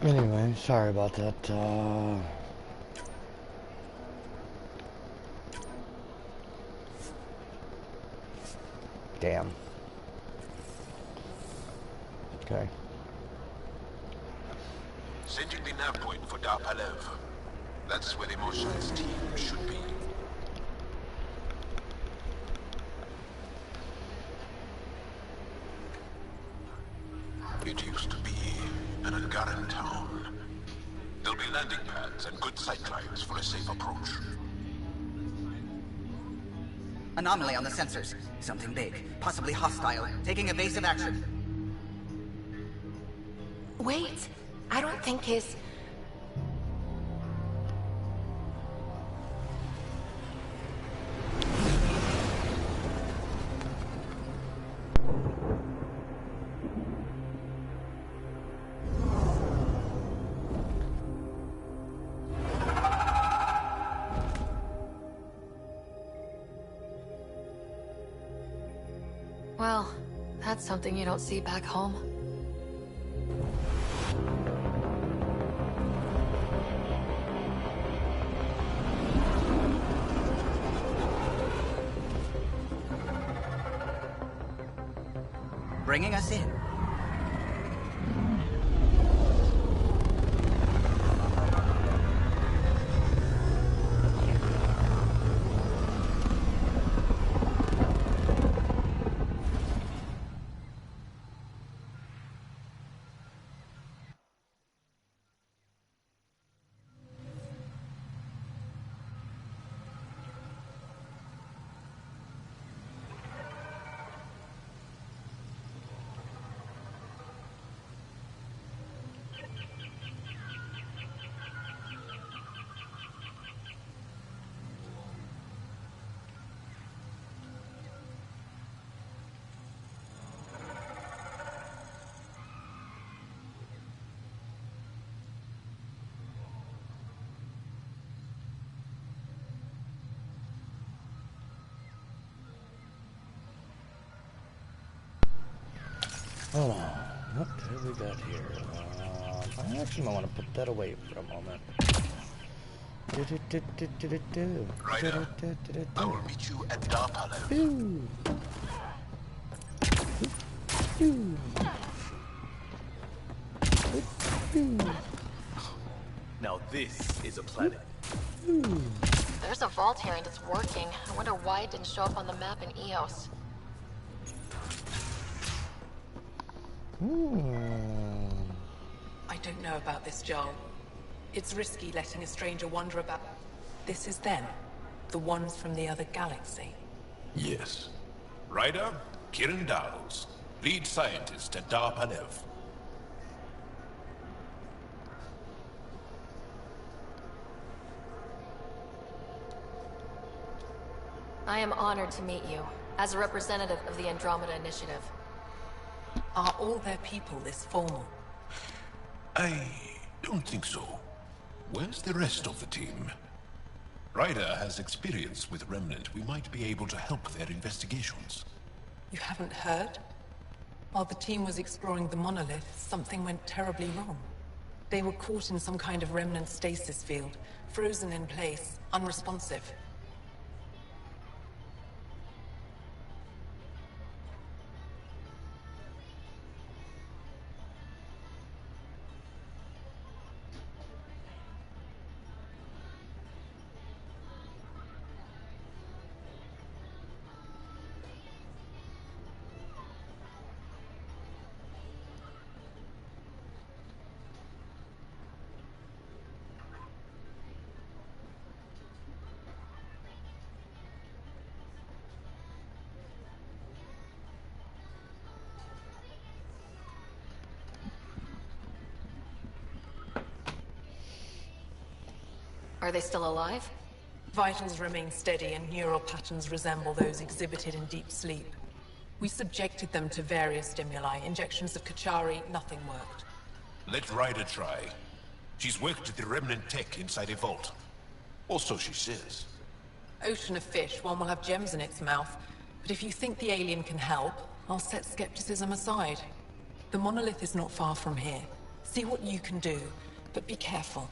Anyway, sorry about that. Damn. Okay. Sending the nav point for Dar Palev. That's where the Marshall's team should be. It used to be an Angaran town. There'll be landing pads and good sight lines for a safe approach. Anomaly on the sensors. Something big, possibly hostile, taking evasive action. Wait, I don't think his... Well, that's something you don't see back home. Bringing us in. Hold on. What have we got here? I actually might want to put that away for a moment. Ryder, I will meet you at Dar Palev. Now this is a planet. There's a vault here and it's working. I wonder why it didn't show up on the map in EOS. I don't know about this, Joel. It's risky letting a stranger wander about. This is them. The ones from the other galaxy. Yes. Ryder, Kirin Dowles, lead scientist at Dar Palev. I am honored to meet you, as a representative of the Andromeda Initiative. Are all their people this formal? I don't think so. Where's the rest of the team? Ryder has experience with Remnant. We might be able to help their investigations. You haven't heard? While the team was exploring the monolith, something went terribly wrong. They were caught in some kind of Remnant stasis field, frozen in place, unresponsive. Are they still alive? Vitals remain steady and neural patterns resemble those exhibited in deep sleep. We subjected them to various stimuli. Injections of Kachari, nothing worked. Let Ryder try. She's worked at the Remnant tech inside a vault. Or so she says. Ocean of fish, one will have gems in its mouth. But if you think the alien can help, I'll set skepticism aside. The monolith is not far from here. See what you can do, but be careful.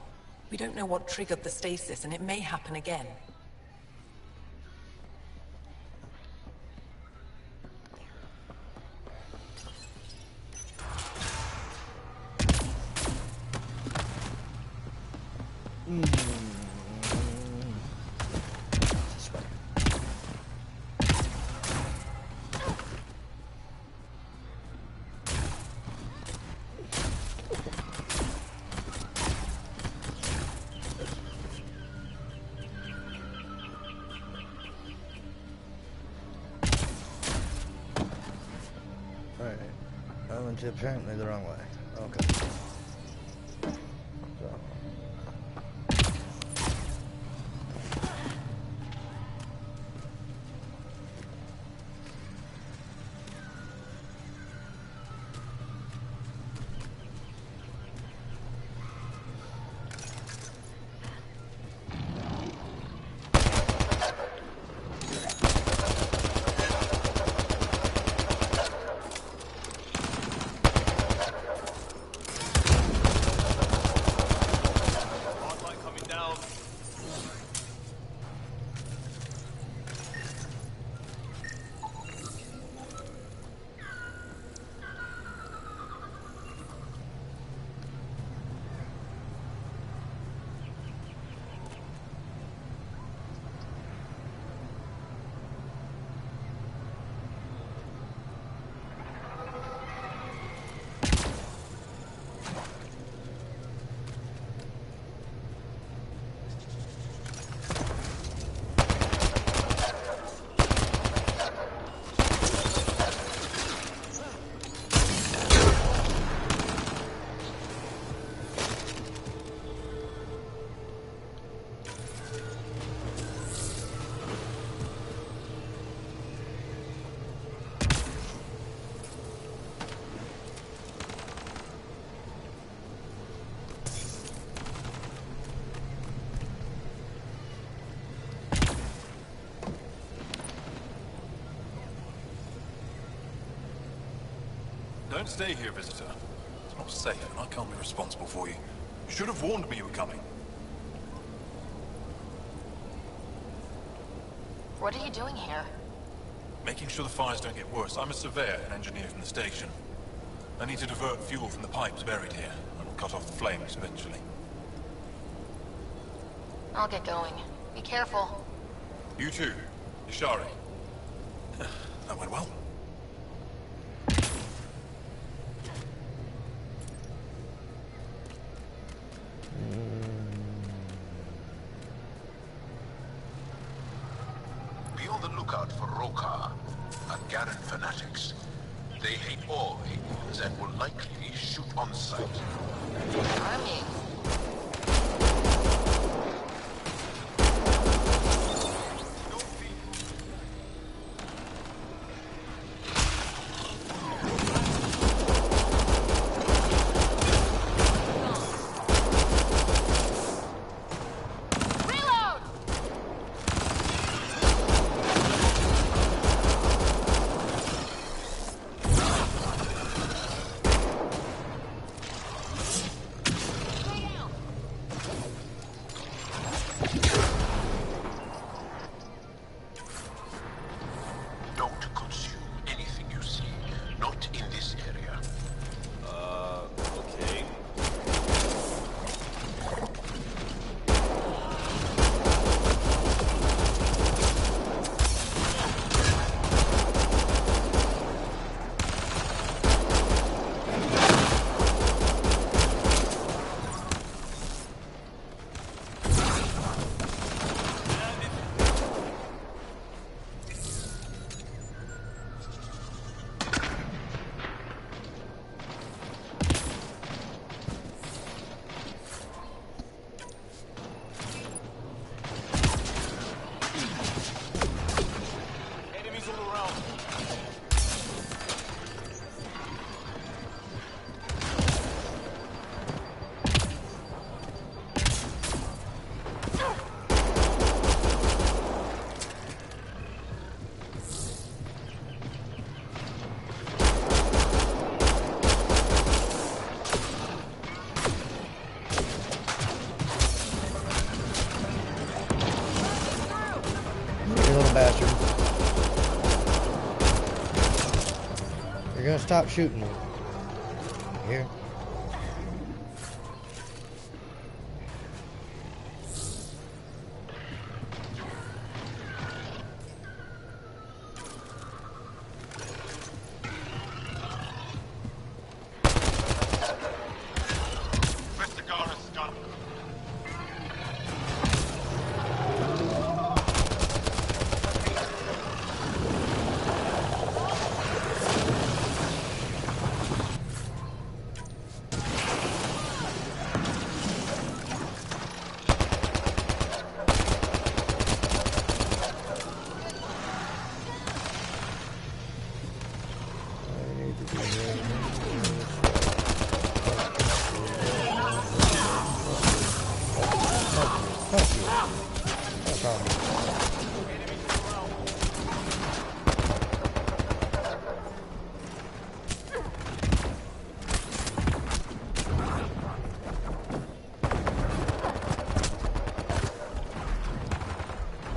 We don't know what triggered the stasis, and it may happen again. Alright. I went apparently the wrong way. Okay. Don't stay here, visitor. It's not safe, and I can't be responsible for you. You should have warned me you were coming. What are you doing here? Making sure the fires don't get worse. I'm a surveyor and engineer from the station. I need to divert fuel from the pipes buried here, and will cut off the flames eventually. I'll get going. Be careful. You too, Ishari. That went well. Be on the lookout for Roka and Garen fanatics. They hate all aliens and will likely shoot on sight. Charming. stop shooting me? Here.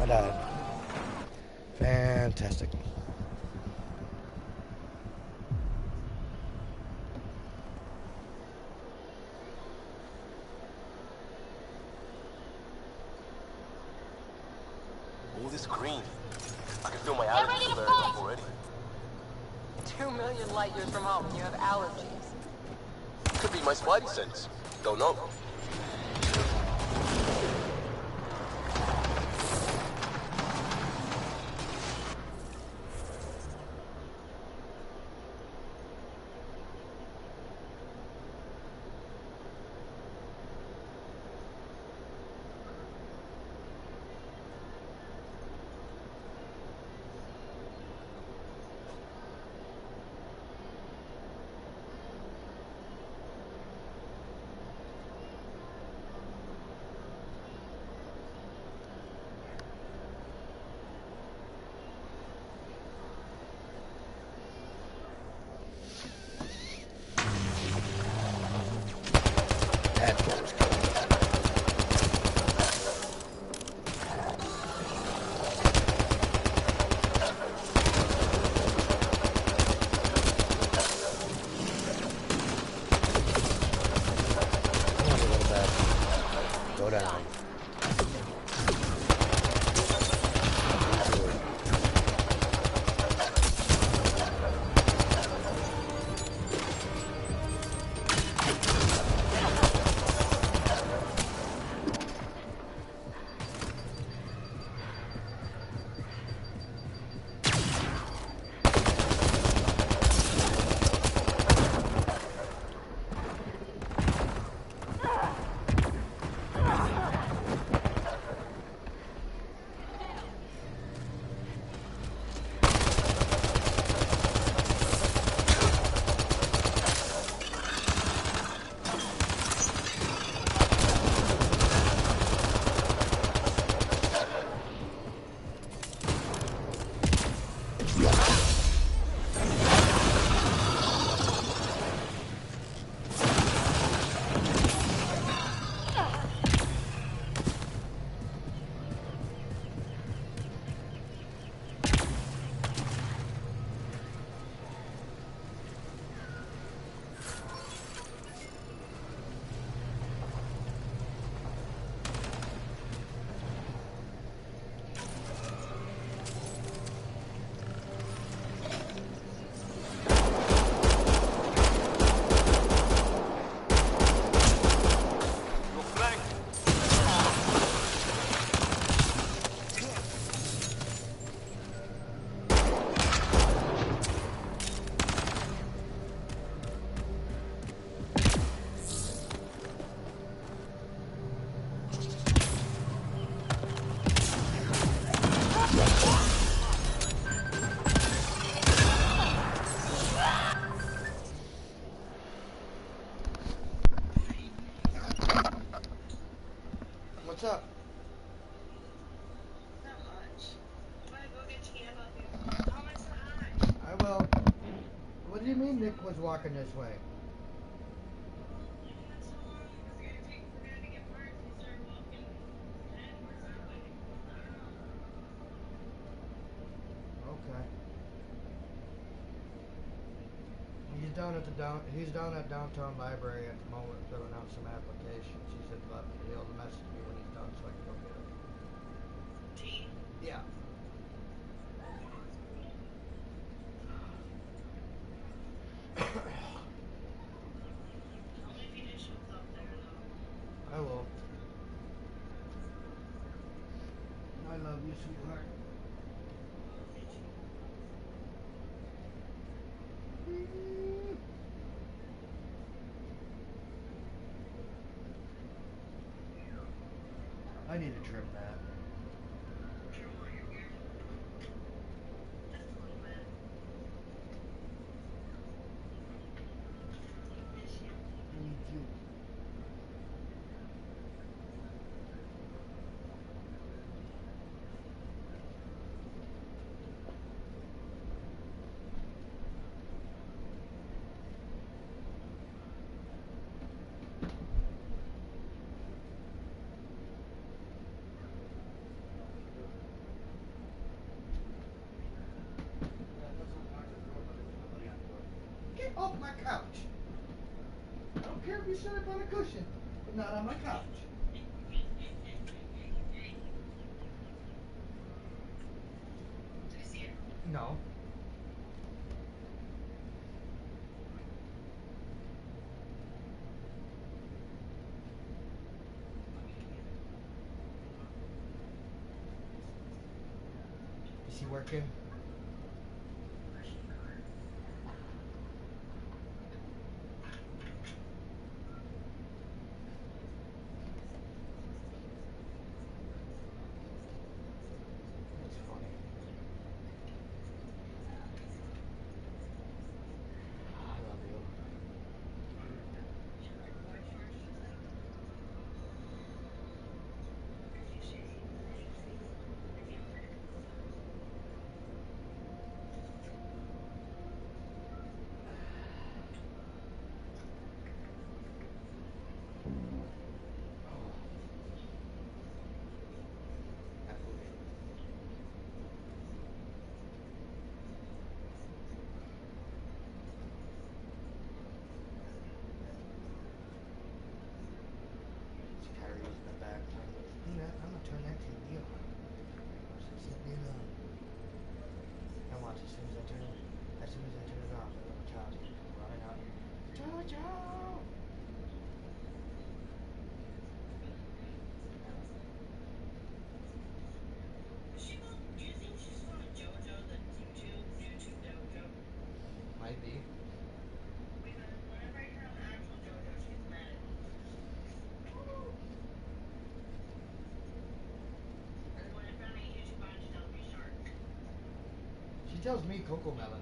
I died. Fantastic. All this green. I can feel my allergies flaring up already. 2 million light years from home, and you have allergies. Could be my spidey sense. Don't know. Go down. What's up? Not much. I'm gonna go get Tia up here. How much time? I will. What do you mean Nick was walking this way? Okay. He's down at downtown library at the moment filling out some applications. He said he'll message me when he's done so I can go get him. Yeah. I will. I love you, sweetheart. I need to trim that. Me too. Get off my couch. I don't care if you sit up on a cushion, but not on my couch. No. Is he working? That's funny. I love you. Carrie's in the back. I'm gonna turn that TV on. Just let me know. And watch as soon as I turn it off, the little child is running out. Jojo! Might be. She tells me Coco Melon.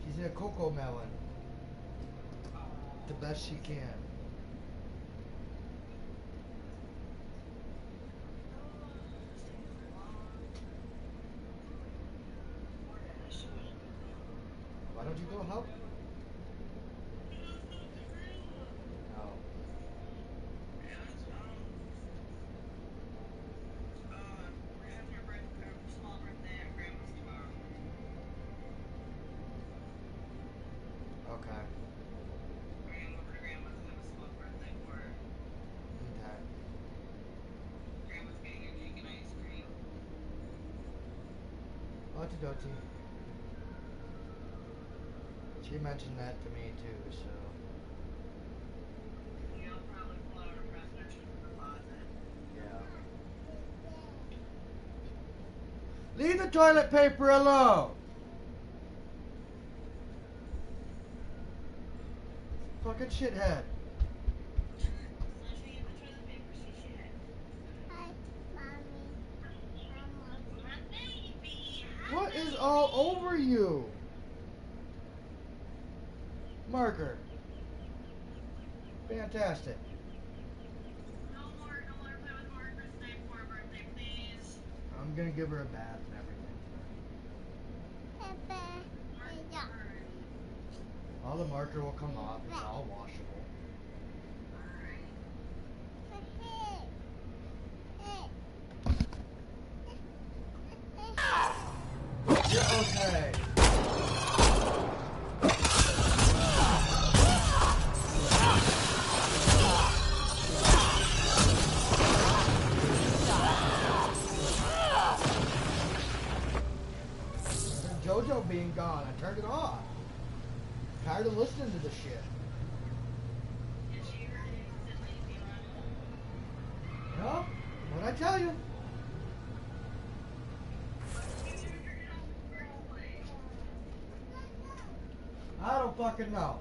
She said Coco Melon. The best she can. Why don't you go help? No. Okay. Okay. Okie. She mentioned that to me too, so. Yeah. Leave the toilet paper alone! Fucking shithead. What is all over you? Marker. Fantastic. I'm gonna give her a bath and everything. All the marker will come off. It's all washable. gone. I turned it off. I'm tired of listening to this shit. No? What'd I tell you? I don't fucking know.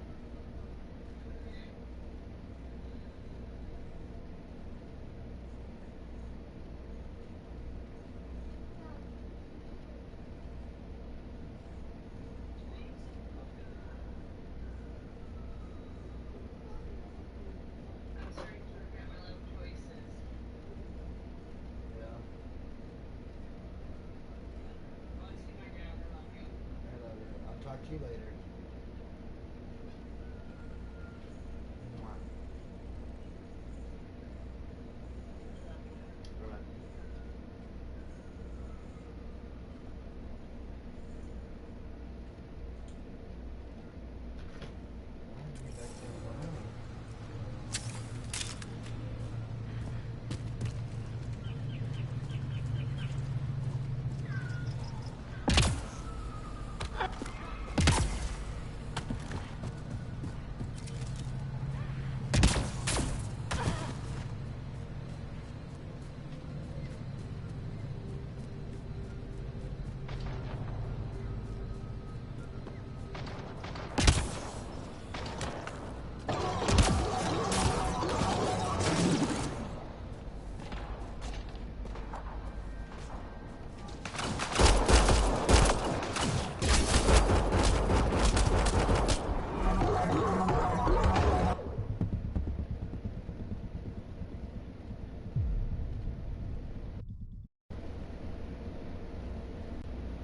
I'll talk to you later.